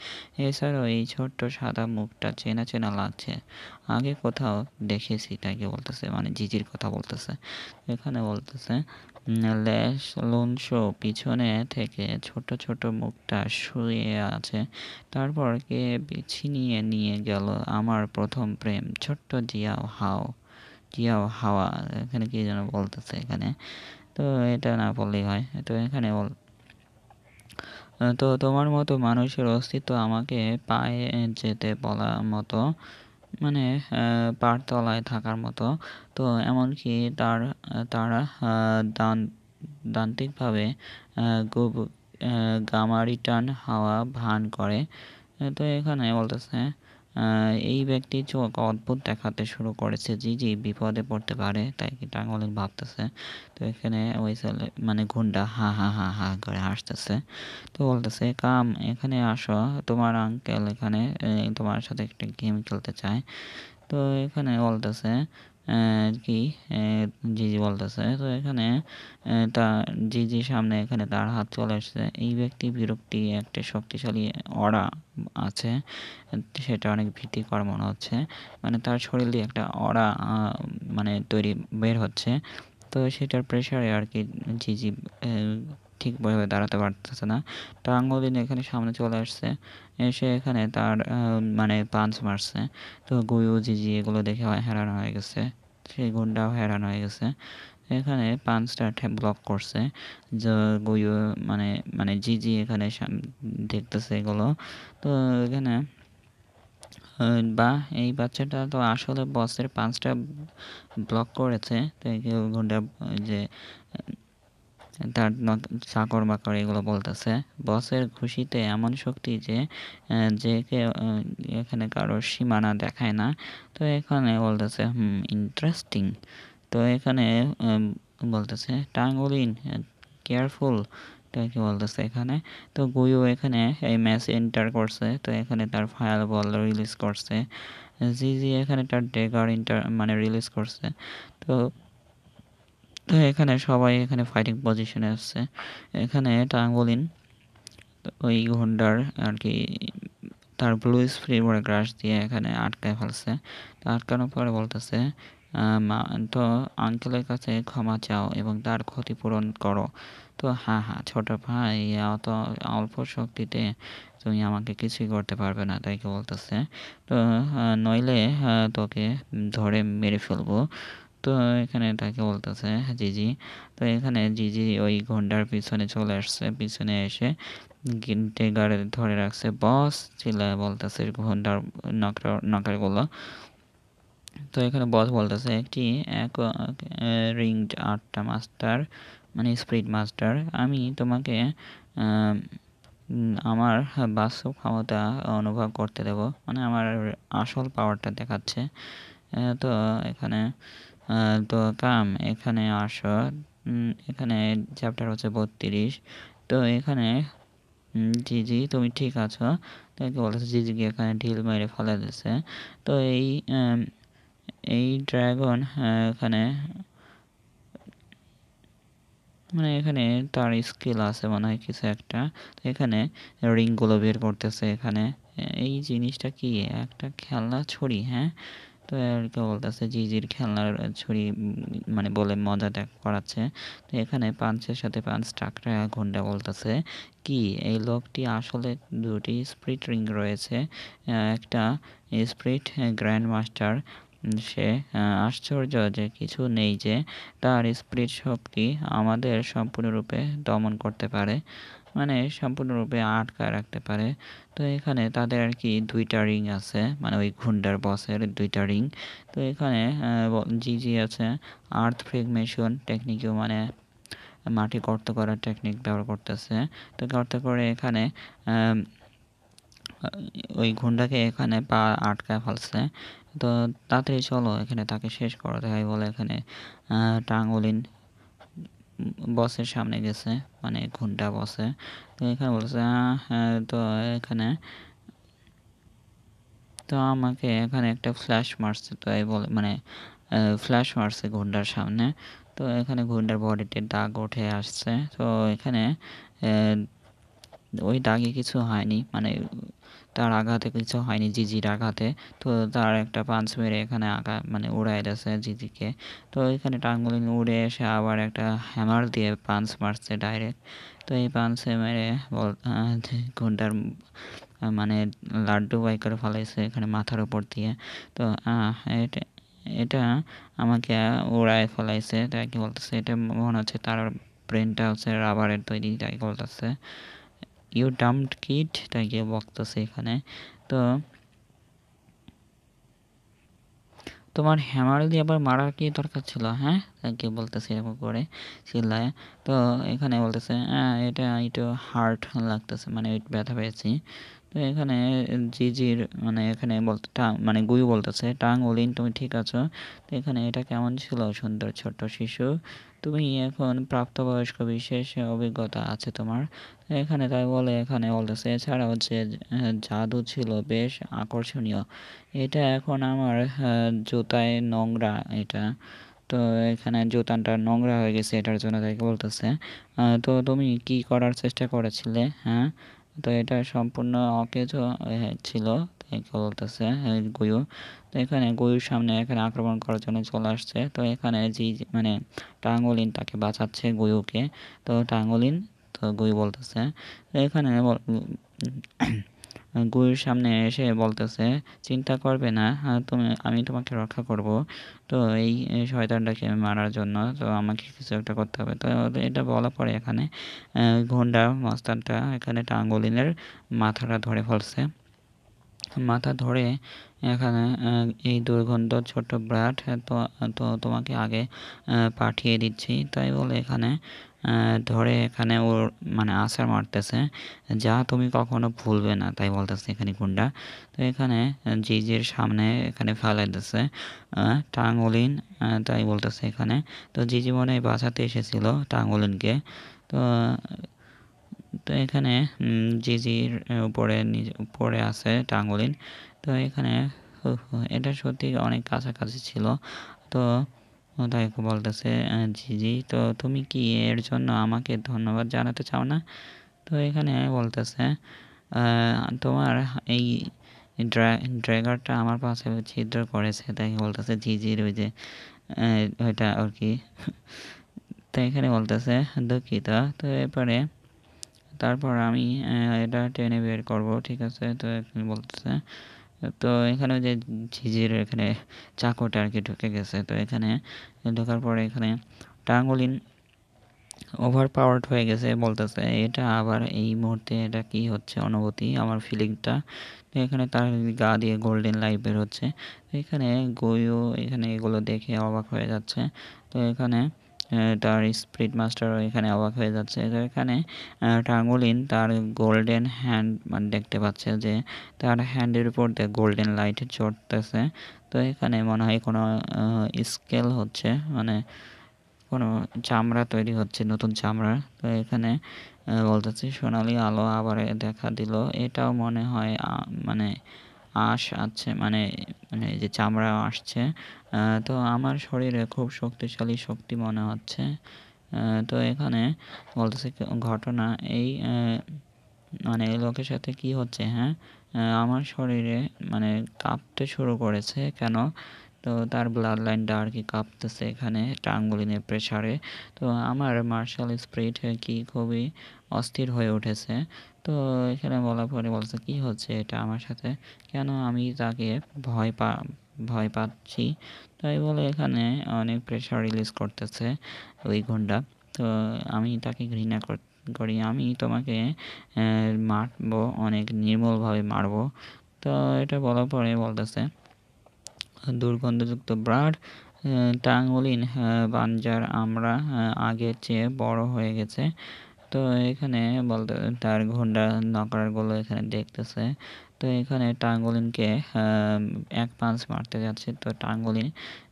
এছাড়াও এই ছোট্ট সাদা মুখটা চেনা, চেনা লাগছে। আগে কোথাও দেখেছি তাকে বলতেছে, মানে জিজির কথা বলতেছে। এখানে বলতেছে ল্যাশ লোনশো পিছনে থেকে ছোট, ছোট মুখটা শুয়ে আছে। তারপর কে ছিনিয়ে নিয়ে গেল আমার ১ম প্রেম ছোট্ট জিয়াও হাওয়া। এখানে কি যেন বলতেছে এখানে। তো এটা না বললেই হয়। তো এখানে তো তোমার মতো মানুষের অস্তিত্ব আমাকে পায়ে যেতে বলা মতো, মানে পাড়তলায় থাকার মতো। তো এমনকি তারা দান্তিকভাবে গুব গামারিটান হাওয়া ভান করে। তো এখানে বলতেছে এই ব্যক্তির চোখ অদ্ভুত দেখাতে শুরু করেছে। জিজি বিপদে পড়তে পারে তাই কি টাঙ্গলিন ভাবতেছে। তো এখানে ওই ছেলে মানে গুন্ডা হা হা হা হা করে হাসতেছে। তো বলতেছে কাম এখানে আসো, তোমার আঙ্কেল এখানে তোমার সাথে একটা গেম খেলতে চায়। তো এখানে বলতেছে কি জিজি বলতেছে। তো এখানে তা জিজির সামনে এখানে তার হাত চলে আসছে। এই ব্যক্তি বিরক্তি একটা শক্তিশালী অরা আছে, সেটা অনেক ভীতিকর মনে হচ্ছে। মানে তার শরীর দিয়ে একটা অরা মানে বের হচ্ছে। তো সেটার প্রেসারে আর কি জিজি ঠিকভাবে দাঁড়াতে পারতেছে না। টাঙ্গলিন এখানে সামনে চলে আসছে। এসে এখানে তার মানে পাঞ্চ মারছে। তো গুয়ু, জিজি এগুলো দেখে হয়রান হয়ে গেছে। সেই গুন্ডাও হয়রান হয়ে গেছে। এখানে পাঞ্চটা ব্লক করছে। যে গুয়ু মানে মানে জিজি এখানে দেখতেছে এগুলো। তো এখানে বাহ! এই বাচ্চাটা তো আসলে বসের পাঞ্চটা ব্লক করেছে। তো গুন্ডা যে তার চাকর-বাকর এগুলো বলতেছে। বসের ঘুষিতে এমন শক্তি যে কেউ এখানে কারো সীমানা দেখায় না। তো এখানে বলতেছে ইন্টারেস্টিং। তো এখানে বলতেছে টাঙ্গুলিন কেয়ারফুল। তো কি বলতেছে এখানে। তো গুয়ু এখানে এই ম্যাচ এন্টার করছে। তো এখানে তার ফায়ার বল রিলিজ করছে। জিজি এখানে তার ড্যাগার মানে রিলিজ করছে। তো তো এখানে সবাই এখানে ফাইটিং পজিশনে আসছে। এখানে টাঙ্গুলিন ওই গুন্ডার আর কি তার ব্লু স্প্রিমর গ্রাস দিয়ে এখানে আটকায় ফেলছে। তো আটকানোর পরে বলতেছে তো আঙ্কেলের কাছে ক্ষমা চাও এবং তার ক্ষতিপূরণ করো। তো হ্যাঁ হ্যাঁ ছোট ভাই, অত অল্প শক্তিতে তুমি আমাকে কিছুই করতে পারবে না, তাই কি বলতেছে। তো নইলে তোকে ধরে মেরে ফেলবো। তো এখানে তাকে বলতেছে জিজি। তো এখানে জিজি ওই গুন্ডার পিছনে চলে আসছে। পিছনে এসে ট্রিগার ধরে রাখছে। বস চিল্লায়ে বলতেছে গুন্ডার নকারগুলো। তো এখানে বস বলতেছে একটি রিংড ৮টা মাস্টার মানে স্পিরিট মাস্টার, আমি তোমাকে আমার বাস্তব ক্ষমতা অনুভব করতে দেব, মানে আমার আসল পাওয়ারটা দেখাচ্ছে। তো এখানে তো কাম এখানে আসো। এখানে চ্যাপ্টার হচ্ছে ৩২। তো এখানে জিজি তুমি ঠিক আছো? তাকে বলতেছে জিজিকে এখানে ঢিল মেরে ফেলে দিছে। তো এই ড্রাগন এখানে মানে এখানে তার স্কিল আছে মনে হয় কিছু একটা। তো এখানে রিংগুলো বের করতেছে এখানে। এই জিনিসটা কি? একটা খেলনা ছুরি, হ্যাঁ? তো এরকে বলতেছে জিজির খেলনার ছুরি মানে বলে মজা করাচ্ছে। তো এখানে পাঞ্চের সাথে পাঞ্চ টাকরা গুন্ডা বলতেছে কি এই লোকটি আসলে ২টি স্পিরিট রিং রয়েছে। একটা স্পিরিট গ্র্যান্ড মাস্টার। সে আশ্চর্য যে কিছু নেই যে তার স্পিরিট শক্তি আমাদের সম্পূর্ণরূপে দমন করতে পারে। মানে সম্পূর্ণরূপে আটকায় রাখতে পারে। তো এখানে তাদের আর কি ২টা রিং আছে। মানে ওই গুন্ডার বসের ২টা রিং। তো এখানে জিজি আছে আর্থ ফ্রেগমেশন টেকনিকেও, মানে মাটি গর্ত করার টেকনিক ব্যবহার করতেছে। তো গর্ত করে এখানে ওই গুন্ডাকে এখানে পা আটকায় ফেলছে। তো তাড়াতাড়ি চলো এখানে তাকে শেষ করো তাই বলে এখানে টাঙ্গুলিন বসের সামনে গেছে, মানে গুন্ডা বসে। তো এখানে বলতেছে তো এখানে তো আমাকে এখানে একটা ফ্ল্যাশ মারছে, তো এই বলে মানে ফ্ল্যাশ মারছে গুন্ডার সামনে। তো এখানে গুন্ডার বডিতে দাগ উঠে আসছে। তো এখানে আহ, ওই দাগে কিছু হয়নি, মানে তার আঘাতে কিছু হয়নি জিজির আঘাতে। তো তার একটা পাঞ্চ মেরে এখানে মানে উড়াই দিয়েছে জিজিকে। তো এখানে টাঙ্গুলিং উড়ে এসে আবার একটা হ্যামার দিয়ে পাঞ্চ মারছে ডাইরেক্ট। তো এই পাঞ্চে মেরে গুন্ডার মানে লাড্ডু বাই করে ফেলাইছে এখানে মাথার উপর দিয়ে। তো এটা এটা আমাকে উড়ায় ফেলাইছে, তাই কি বলতেছে, এটা মনে হচ্ছে তার ব্রেনটা হচ্ছে রাবারের তৈরি, তাই বলতেছে ইউ ডাম্পড কিড, তাই কি বলতেছে এখানে। তো তোমার হ্যামার দিয়ে আবার মারার কি দরকার ছিল, হ্যাঁ, তাকে বলতেছে এরকম করে চিল্লায়। তো এখানে বলতেছে এটা একটু হার্ট লাগতেছে, মানে ব্যথা পেয়েছি। তো এখানে জিজির মানে এখানে বলতে মানে গুই বলতেছে, টাং ওলিন তুমি ঠিক আছো? তো এখানে এটা কেমন ছিল সুন্দর ছোট্ট শিশু, তুমি এখন প্রাপ্তবয়স্ক, বিশেষ অভিজ্ঞতা আছে তোমার। তো এখানে তাই বলে এখানে বলতেছে এছাড়াও যে জাদু ছিল বেশ আকর্ষণীয়। এটা এখন আমার জুতায় নোংরা এটা। তো এখানে জুতাটা নোংরা হয়ে গেছে, এটার জন্য তাকে বলতেছে তো তুমি কি করার চেষ্টা করেছিলে, হ্যাঁ? তো এটা সম্পূর্ণ অকেজো ছিল, তাই বলতেছে গুয়ু। তো এখানে গুয়ুর সামনে এখানে আক্রমণ করার জন্য চলে আসছে। তো এখানে মানে টাঙ্গলিন তাকে বাঁচাচ্ছে গুয়ুকে। তো টাঙ্গলিন, তো গুয়ু বলতেছে তো এখানে গুরুর সামনে এসে বলতেছে চিন্তা করবে না, আমি তোমাকে রক্ষা করব। তো এই শয়তানটাকে মারার জন্য তো আমাকে কিছু একটা করতে হবে। তো এটা বলার পরে এখানে ঘোন্ডা মস্তানটা এখানে টাঙ্গলিনের মাথাটা ধরে ফেলছে। মাথা ধরে এখানে এই দুর্গন্ধ ছোট ব্রাড, তো তো তোমাকে আগে পাঠিয়ে দিচ্ছি, তাই বলে এখানে ধরে এখানে ওর মানে আছাড় মারতেছে, যা তুমি কখনো ভুলবে না, তাই বলতেছে এখানে গুন্ডা। তো এখানে জিজির সামনে এখানে ফেলাই দিচ্ছে টাঙ্গলিন, তাই বলতেছে এখানে। তো জিজি মনে হয় বাঁচাতে এসেছিল টাঙ্গলিনকে। তো তো এখানে জিজির উপরে উপরে আছে টাঙ্গলিন। তো এখানে এটা সত্যি অনেক কাছাকাছি ছিল। তো তাই বলতেছে জিজি, তো তুমি কি এর জন্য আমাকে ধন্যবাদ জানাতে চাও না? তো এখানে বলতেছে তোমার এই ড্র্যাগারটা আমার পাশে ছিদ্র করেছে, তাই বলতেছে জিজির ওই যে ওইটা আর কি। তো এখানে বলতেছে দুঃখিত। তো এরপরে তারপর আমি এটা টেনে বের করব, ঠিক আছে? তো এখানে বলতেছে তো এখানে যে ঝিঝির এখানে চাকুটা আর কি ঢুকে গেছে। তো এখানে ঢোকার পরে এখানে টাঙ্গুলিন ওভার পাওয়ার্ড হয়ে গেছে, বলতেছে এটা আবার এই মুহূর্তে এটা কি হচ্ছে অনুভূতি আমার ফিলিংটা। তো এখানে তার গা দিয়ে গোল্ডেন লাইট বের হচ্ছে। তো এখানে গয়ু এখানে এগুলো দেখে অবাক হয়ে যাচ্ছে। তো এখানে তার স্পিরিট মাস্টারও এখানে অবাক হয়ে যাচ্ছে। তো এখানে টাঙ্গুলিন তার গোল্ডেন হ্যান্ড মানে দেখতে পাচ্ছে যে তার হ্যান্ডের উপর দিয়ে গোল্ডেন লাইট চড়তেছে। তো এখানে মনে হয় কোনো স্কেল হচ্ছে, মানে কোনো চামড়া তৈরি হচ্ছে, নতুন চামড়া। তো এখানে বলতেছে সোনালি আলো আবার দেখা দিল, এটাও মনে হয় মানে আঁশ আছে, মানে মানে এই যে চামড়া আসছে। তো আমার শরীরে খুব শক্তিশালী শক্তি মনে হচ্ছে। তো এখানে বলতেছে ঘটনা এই মানে এই লোকের সাথে কি হচ্ছে, হ্যাঁ? আমার শরীরে মানে কাঁপতে শুরু করেছে কেন? তো তার ব্লাড লাইনটা আর কি কাঁপতেছে এখানে টাঙ্গুলিনের প্রেসারে। তো আমার মার্শাল স্পিরিট কি খুবই অস্থির হয়ে উঠেছে। তো এখানে বলার পরে বলছে কি হচ্ছে এটা আমার সাথে, কেন আমি তাকে ভয় পাচ্ছি? তাই বলে এখানে অনেক প্রেশার রিলিজ করতেছে ওই গুন্ডা। তো আমি তাকে ঘৃণা করি, আমি তোমাকে মারবো, অনেক নির্মলভাবে মারবো। তো এটা বলার পরে বলতেছে দুর্গন্ধযুক্ত ব্রাড, টাঙ্গুলিন বানজার আমরা আগের চেয়ে বড় হয়ে গেছে। তো এখানে বলতে তার ঘোড়া নকরারগুলো এখানে দেখতেছে। তো এখানে টাঙ্গুলিনকে এক পাঞ্চ মারতে যাচ্ছে, তো টাঙ্গুলিন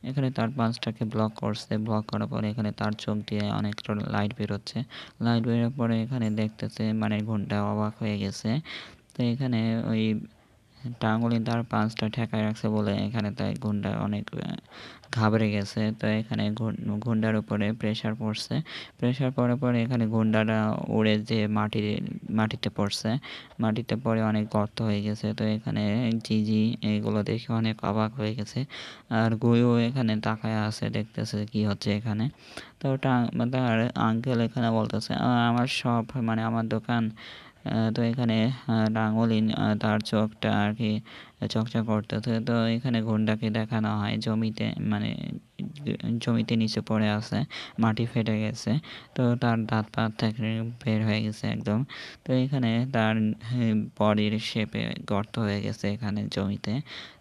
এখানে তার পাঞ্চটাকে ব্লক করছে। ব্লক করার পরে এখানে তার চোখ দিয়ে অনেকটা লাইট বেরোচ্ছে। লাইট বেরোর পরে এখানে দেখতেছে মানে ঘুনটা অবাক হয়ে গেছে। তো এখানে ওই টাঙ্গুলিন তার পাঁচটা ঠেকায় রাখছে বলে এখানে তাই গুন্ডা অনেক ঘাবড়ে গেছে। তো এখানে গুন্ডার উপরে প্রেশার পড়ছে। প্রেশার পড়ার পরে এখানে গুন্ডাটা উড়ে যে মাটিতে পড়ছে। মাটিতে পড়ে অনেক গর্ত হয়ে গেছে। তো এখানে জিজি এগুলো দেখে অনেক অবাক হয়ে গেছে। আর গুইও এখানে তাকায় আছে, দেখতেছে কি হচ্ছে এখানে। তো তার আঙ্কেল এখানে বলতেছে আমার সব মানে আমার দোকান। তো এখানে টাঙ্গুলিন তার চোখটা আর কি চকচক করতেছে। তো এখানে গুন্ডাকে দেখানো হয় জমিতে, মানে জমিতে নিচে পড়ে আছে, মাটি ফেটে গেছে। তো তার দাঁত পাত থেকে বের হয়ে গেছে একদম। তো এখানে তার বডির শেপে গর্ত হয়ে গেছে এখানে জমিতে।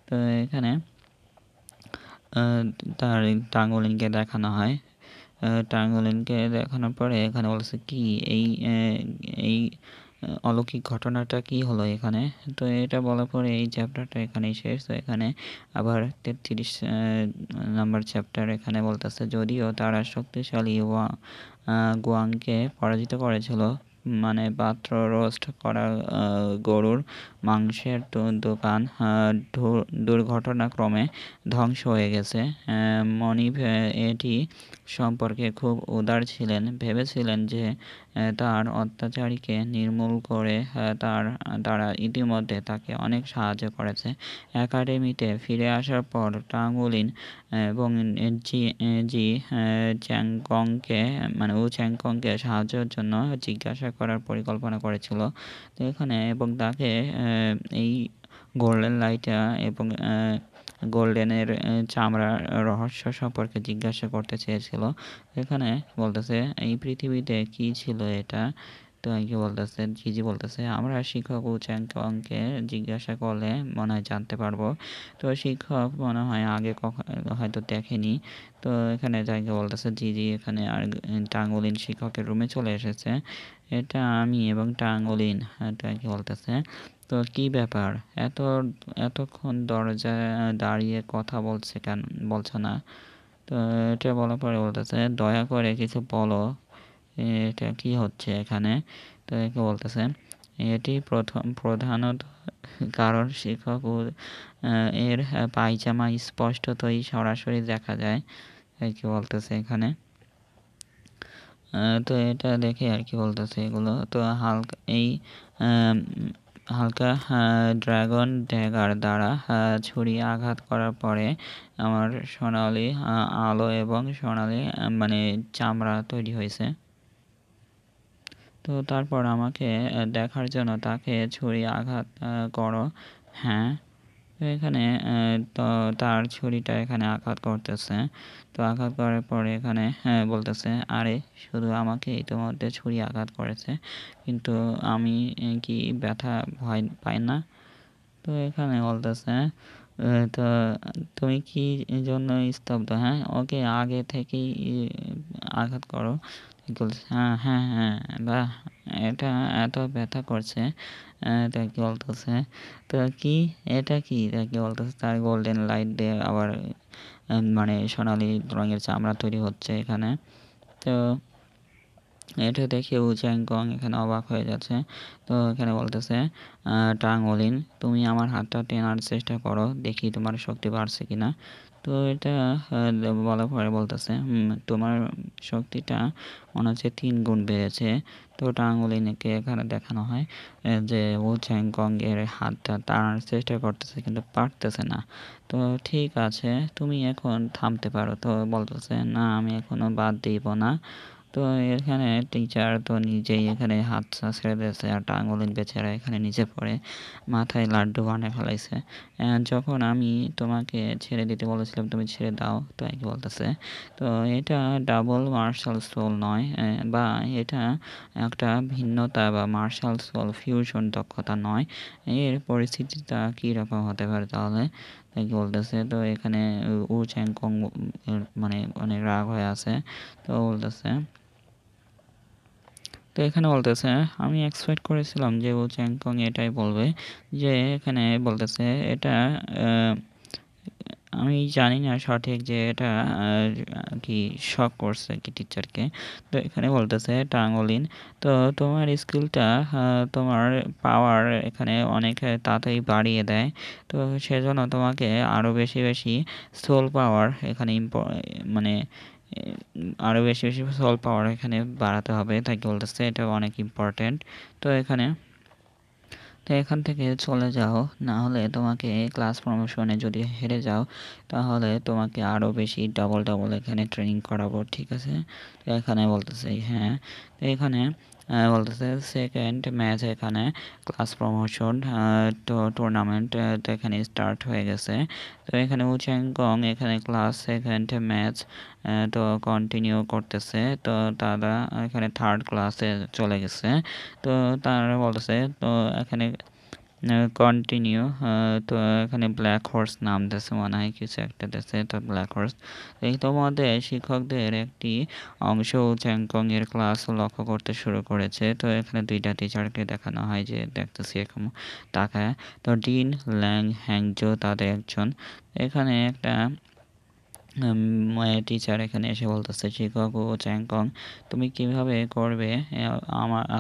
তো এখানে তার টাঙ্গুলিনকে দেখানো হয়। টাঙ্গুলিনকে দেখানোর পরে এখানে বলছে কি এই এই অলৌকিক ঘটনাটা কি হলো এখানে। তো এটা বলার পরে এই চ্যাপ্টারটা এখানেই শেষ। তো এখানে আবার 33 নাম্বার চ্যাপ্টার এখানে বলতেছে যদিও তারা শক্তিশালী গুয়াংকে পরাজিত করেছিল, মানে পাত্র রোস্ট করা গরুর মাংসের দোকান দুর্ঘটনাক্রমে ধ্বংস হয়ে গেছে। মনিব এটি সম্পর্কে খুব উদার ছিলেন, ভেবেছিলেন যে তার অত্যাচারীকে নির্মূল করে তারা ইতিমধ্যে তাকে অনেক সাহায্য করেছে। একাডেমিতে ফিরে আসার পর টাঙ্গুলিন এবং জি জি চ্যাংকংকে মানে উ চ্যাংকংকে সাহায্যের জন্য জিজ্ঞাসা করার পরিকল্পনা করেছিল। তো এখানে এবং তাকে এই গোল্ডেন লাইটা এবং গোল্ডেনের চামড়ার রহস্য সম্পর্কে জিজ্ঞাসা করতে চেয়েছিল। এখানে বলতেছে এই পৃথিবীতে কি ছিল এটা। তো কি বলতেছে জিজি বলতেছে আমরা শিক্ষক উ চ্যাংকংকে জিজ্ঞাসা করলে মনে হয় জানতে পারবো। তো শিক্ষক মনে হয় আগে হয়তো দেখেনি। তো এখানে যাইকে বলতেছে জিজি এখানে আর টাঙ্গুলিন শিক্ষকের রুমে চলে এসেছে। এটা আমি এবং টাঙ্গুলিন কি বলতেছে। তো কি ব্যাপার এত এতক্ষণ দরজায় দাঁড়িয়ে কথা বলছো না। তো এটা বলার পরে বলতেছে দয়া করে কিছু বলো, এটা কি হচ্ছে এখানে। তো একে বলতেছে এটি প্রধানত কারণ শিক্ষক এর পায়জামা স্পষ্টতই সরাসরি দেখা যায় কি বলতেছে এখানে। তো এটা দেখে আর কি বলতেছে এগুলো। তো হালকা ড্রাগন ড্যাগার দ্বারা ছুরি আঘাত করার পরে আমার সোনালি আলো এবং সোনালি মানে চামড়া তৈরি হয়েছে। তো তারপর আমাকে দেখার জন্য তাকে ছুরি আঘাত করো। হ্যাঁ। তো এখানে তো তার ছুরিটা এখানে আঘাত করতেছে। তো আঘাত করার পরে এখানে বলতেছে আরে শুধু আমাকে ইতিমধ্যে ছুরি আঘাত করেছে, কিন্তু আমি কি ব্যথা ভয় পাই না। তো এখানে বলতেছে তো তুমি কি জন্য স্তব্ধ, হ্যাঁ ওকে আগে থেকেই আঘাত করো। বলছে হ্যাঁ হ্যাঁ হ্যাঁ বাহ এটা এত ব্যথা করছে। তা কি বলতেছে তো কি এটা কি তা কি বলতেছে তার গোল্ডেন লাইট দিয়ে আবার মানে সোনালি রঙের চামড়া তৈরি হচ্ছে এখানে। তো এটা দেখে উ চ্যাংকং এখানে অবাক হয়ে যাচ্ছে। তো এখানে বলতেছে টাঙ্গুলিন তুমি আমার হাতটা টেনার চেষ্টা করো, দেখি তোমার শক্তি বাড়ছে কিনা। তো এটা বলার পরে বলতেছে তোমার শক্তিটা মনে হচ্ছে 3 গুণ বেড়েছে। তো টাঙ্গুলিনকে এখানে দেখানো হয় যে উ চ্যাংকং এর হাতটা টানার চেষ্টা করতেছে কিন্তু পারতেছে না। তো ঠিক আছে তুমি এখন থামতে পারো। তো বলতেছে না আমি এখনো বাদ দিব না। তো এখানে টিচার তো নিজেই এখানে হাত ছেড়ে দিয়েছে আর টাঙ্গুলিন বেচারা এখানে নিচে পড়ে মাথায় লাড্ডু বানিয়ে ফেলাইছে। যখন আমি তোমাকে ছেড়ে দিতে বলেছিলাম তুমি ছেড়ে দাও। তো কি বলতেছে তো এটা ডাবল মার্শাল সোল নয়, বা এটা একটা ভিন্নতা বা মার্শাল সোল ফিউশন দক্ষতা নয়। এর পরিস্থিতিটা কী রকম হতে পারে তাহলে কি বলতেছে। তো এখানে উ চ্যাংকং মানে অনেক রাগ হয়ে আছে। তো বলতেছে তো এখানে বলতেছে আমি এক্সপেক্ট করেছিলাম যে ও চ্যাংকং এটাই বলবে, যে এখানে বলতেছে এটা আমি জানি না সঠিক যে এটা কি শক করছে কি টিচারকে। তো এখানে বলতেছে টাঙ্গলিন, তো তোমার স্কিলটা তোমার পাওয়ার এখানে অনেক তাড়াতাড়ি বাড়িয়ে দেয়। তো সেজন্য তোমাকে আরও বেশি বেশি সোল পাওয়ার এখানে মানে আরও বেশি বেশি সোল পাওয়ার এখানে বাড়াতে হবে, তাই বলতেছে এটা অনেক ইম্পর্ট্যান্ট। তো এখান থেকে চলে যাও, না হলে তোমাকে ক্লাস প্রমোশনে যদি হেরে যাও তাহলে তোমাকে আরও বেশি ডবল এখানে ট্রেনিং করাবো, ঠিক আছে? তো এখানে বলতেছে হ্যাঁ। তো এখানে বলতেছে সেকেন্ড ম্যাচ এখানে ক্লাস প্রমোশন তো টুর্নামেন্ট তো এখানে স্টার্ট হয়ে গেছে। তো এখানে উচ্চাঙ্গং এখানে ক্লাস সেকেন্ড ম্যাচ তো কন্টিনিউ করতেছে। তো তারা এখানে থার্ড ক্লাসে চলে গেছে। তো তারা বলতেছে তো এখানে কন্টিনিউ তো এখানে ব্ল্যাক হর্স নাম দিয়েছে মনে হয়, কিছু একটা দিয়েছে তো ব্ল্যাক হর্স। এই তোমাদের শিক্ষকদের একটি অংশ চ্যাংকং এর ক্লাস লক্ষ্য করতে শুরু করেছে। তো এখানে দুইটা টিচারকে দেখানো হয় যে দেখতেছি এরকম তাকায়। তো ডিন ল্যাং হ্যাংজো তাদের একজন। এখানে একটা টিচার এখানে এসে বলতেছে শিক্ষক ও চ্যাংকং তুমি কিভাবে করবে,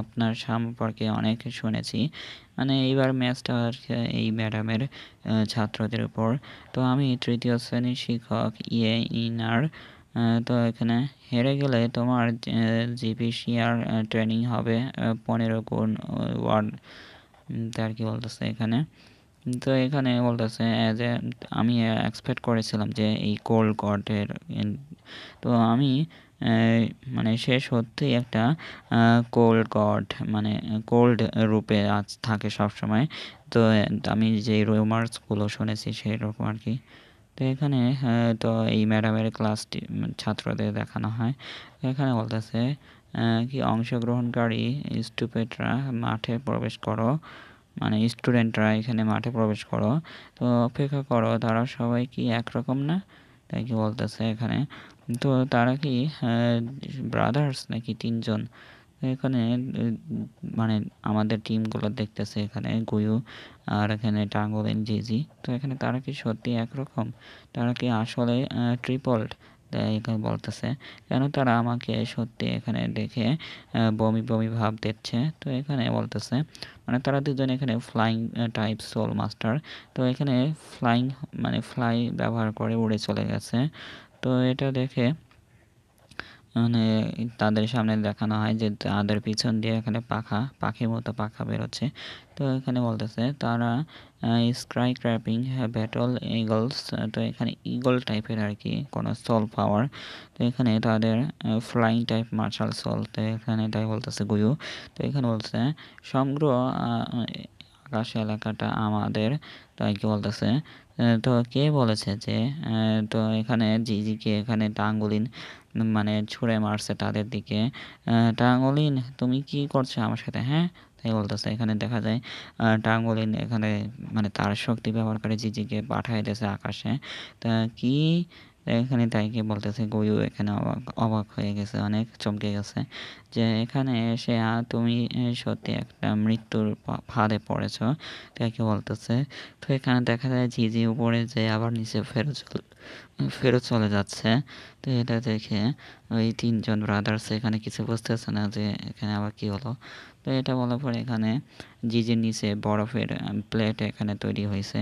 আপনার সম্পর্কে অনেক শুনেছি। মানে এইবার ম্যাচটা এই ম্যাডামের ছাত্রদের উপর। তো আমি তৃতীয় শ্রেণীর শিক্ষক ইনার। তো এখানে হেরে গেলে তোমার জিপিসিআর ট্রেনিং হবে 15 গুণ ওয়ার্ড। তার কি বলতেছে এখানে। তো এখানে বলতেছে অ্যাজ এ আমি এক্সপেক্ট করেছিলাম যে এই কোল্ড গডের তো আমি মানে সে সত্যিই একটা কোল্ড গড, মানে কোল্ড রূপে আজ থাকে সবসময়। তো আমি যে রুমার্সগুলো শুনেছি সেই রকম আর কি। তো এখানে তো এই ম্যাডামের ক্লাসটি ছাত্রদের দেখানো হয়। এখানে বলতেছে কি অংশগ্রহণকারী স্টুডেন্টরা মাঠে প্রবেশ করো, মানে স্টুডেন্টরা এখানে মাঠে প্রবেশ করো। তো অপেক্ষা করো, তারা সবাই কি একরকম না, তাই কি বলতেছে এখানে। তো তারা কি ব্রাদার্স নাকি তিনজন। এখানে মানে আমাদের টিমগুলো দেখতেছে এখানে গুয়ু আর এখানে টাঙ্গলিন জিজি। তো এখানে তারা কি সত্যি একরকম, তারা কি আসলে ট্রিপল্ড, তাই এখানে বলতেছে কেন তারা আমাকে সত্যি এখানে দেখে বমি বমি ভাব দিচ্ছে। তো এখানে বলতেছে মানে তারা দুজন এখানে ফ্লাইং টাইপ সোল মাস্টার। তো এখানে ফ্লাইং মানে ফ্লাই ব্যবহার করে উড়ে চলে গেছে। তো এটা দেখে মানে তাদের সামনে দেখানো হয় যে তাদের পিছন দিয়ে এখানে পাখির মতো পাখা বেরোচ্ছে। তো এখানে বলতেছে তারা স্কাই ক্র্যাপিং ব্যাটল ইগলস। তো এখানে ইগল টাইপের আর কি কোনো সোল পাওয়ার। তো এখানে তাদের ফ্লাইং টাইপ মার্শাল সোল। তো এখানে তাই বলতেছে গুয়ু। তো এখানে বলছে সমগ্র আকাশ এলাকাটা আমাদের, তাই কি বলতেছে তো কে বলেছে যে তো এখানে জিজিকে এখানে টাঙ্গুলিন মানে ছুঁড়ে মারছে তাদের দিকে। টাঙ্গুলিন তুমি কি করছো আমার সাথে, হ্যাঁ? তাই বলতেছে এখানে দেখা যায় টাঙ্গুলিন এখানে মানে তার শক্তি ব্যবহার করে জিজিকে পাঠায় দিয়েছে আকাশে। তা কি এখানে তাইকে বলতেছে গুয়ু এখানে অবাক অবাক হয়ে গেছে, অনেক চমকে গেছে যে এখানে এসে তুমি সত্যি একটা মৃত্যুর ফাঁদে পড়েছ, তাইকে বলতেছে। তো এখানে দেখা যায় ঝিঝি উপরে যে আবার নিচে ফেরত চলে যাচ্ছে। তো এটা দেখে ওই তিনজন ব্রাদার্স এখানে কিছু বুঝতেছে না যে এখানে আবার কি হলো। তো এটা বলার পরে এখানে জিজির নিচে বরফের প্লেট এখানে তৈরি হয়েছে।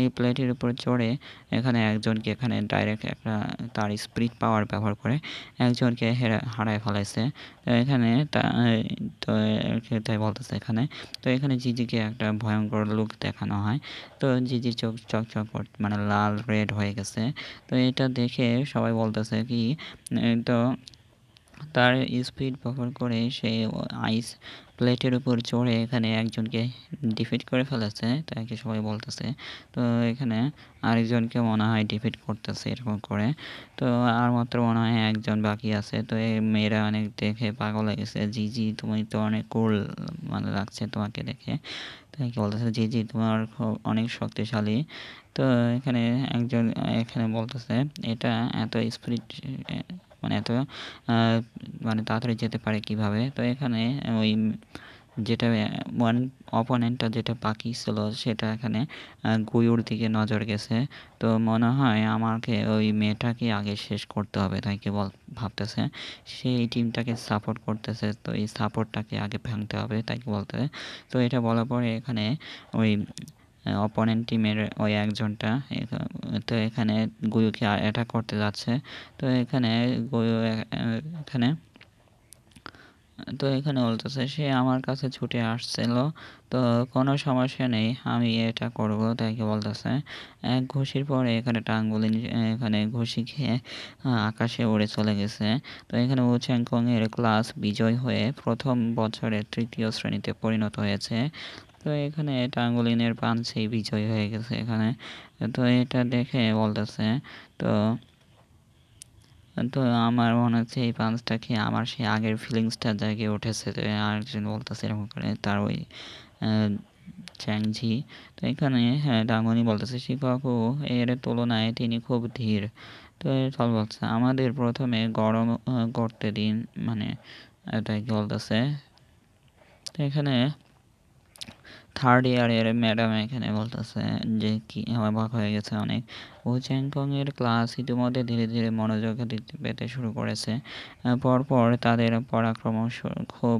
এই প্লেটের উপর চড়ে এখানে একজনকে এখানে ডাইরেক্ট একটা তার স্পিরিট পাওয়ার ব্যবহার করে একজনকে হারায় ফেলাইছে। তো এখানে তো তাই বলতেছে এখানে। তো এখানে জিজিকে একটা ভয়ঙ্কর লুক দেখানো হয়। তো জিজির চোখ চকচক মানে লাল রেড হয়ে গেছে। তো এটা দেখে সবাই বলতেছে কি তো তার স্পিড ব্যবহার করে সে আইস প্লেটের উপর চড়ে এখানে একজনকে ডিফিট করে ফেলেছে, তাকে সবাই বলতেছে। তো এখানে আরেকজনকে মনে হয় ডিফিট করতেছে এরকম করে। তো আর মাত্র মনে হয় একজন বাকি আছে। তো এই মেয়েরা অনেক দেখে পাগল হয়ে গেছে, জিজি তুমি তো অনেক কুল মানে লাগছে তোমাকে দেখে। তাকে বলতেছে জিজি তোমার খুব অনেক শক্তিশালী। তো এখানে একজন এখানে বলতেছে এটা এত স্পিড মানে এত আ মানে তাড়াতাড়ি যেতে পারে কিভাবে? তো এখানে ওই যেটা ওয়ান অপোনেন্টটা যেটা বাকি ছিল সেটা এখানে গুয়ুর দিকে নজর গেছে। তো মনে হয় আমাকে ওই মেয়েটাকে আগে শেষ করতে হবে তাই কি ভাবতেছে। সে এই টিমটাকে সাপোর্ট করতেছে। তো এই সাপোর্টটাকে আগে ভাঙতে হবে তাই কি বলতেছে। তো এটা বলার পরে এখানে ওই অপোনেন্ট টিমের ওই একজনটা তো এখানে গুয়ুকে অ্যাটাক করতে যাচ্ছে। তো এখানে গুয়ু এখানে এখানে বলতেছে সে আমার কাছে ছুটে আসছিল। তো কোনো সমস্যা নেই, আমি এটা করব তাকে বলতেছে। এক ঘুষির পরে এখানে টাঙ্গুলিন এখানে ঘুষি খেয়ে আকাশে উড়ে চলে গেছে। তো এখানে উ চ্যাংকং এর ক্লাস বিজয় হয়ে প্রথম বছরের ৩য় শ্রেণীতে পরিণত হয়েছে। তো এখানে টাঙ্গুলিনের পাঞ্চেই বিজয় হয়ে গেছে এখানে। তো এটা দেখে বলতেছে তো তো আমার মনে হচ্ছে এই পাঞ্চটা খেয়ে আমার সেই আগের ফিলিংসটা জেগে উঠেছে। তো আরেকজন বলতেছে এরকম করে তার ওই চ্যাংঝি। তো এখানে হ্যাঁ ডাঙ্গনি বলতেছে শিকাগো এর তুলনায় তিনি খুব ধীর। তো চল বলছে আমাদের প্রথমে গরম করতে দিন, মানে এটাই বলতেছে। তো এখানে থার্ড ইয়ারের ম্যাডাম এখানে বলতেছে যে কি অবাক হয়ে গেছে অনেক। ও চ্যাংকং এর ক্লাস ইতিমধ্যে ধীরে ধীরে মনোযোগ পেতে শুরু করেছে। পরপর তাদের পরাক্রম খুব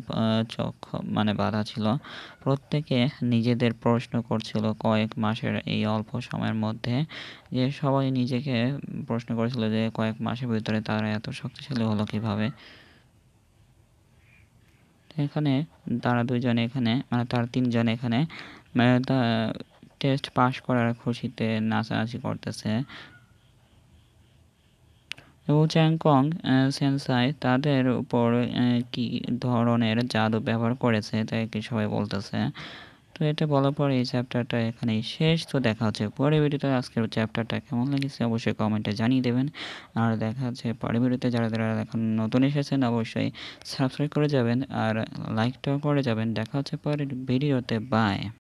মানে বাধা ছিল। প্রত্যেকে নিজেদের প্রশ্ন করছিল কয়েক মাসের এই অল্প সময়ের মধ্যে, যে সবাই নিজেকে প্রশ্ন করেছিল যে কয়েক মাসের ভিতরে তারা এত শক্তিশালী হলো কিভাবে। এখানে তারা ২ জন এখানে মানে তারা ৩ জন এখানে তা টেস্ট পাস করার খুশিতে নাচানাচি করতেছে। উ চ্যাংকং সেনসাই তাদের উপর কি ধরনের জাদু ব্যবহার করেছে তাই কি সবাই বলতেছে। তো এটা বলার পর এই চ্যাপ্টারটা এখানেই শেষ। তো দেখা হচ্ছে পরের ভিডিওতে। আজকের চ্যাপ্টারটা কেমন লেগেছে অবশ্যই কমেন্টে জানিয়ে দেবেন। আর দেখা হচ্ছে পরের ভিডিওতে। যারা যারা এখন নতুন এসেছেন অবশ্যই সাবস্ক্রাইব করে যাবেন আর লাইকটাও করে যাবেন। দেখা হচ্ছে পরের ভিডিওতে। বাই।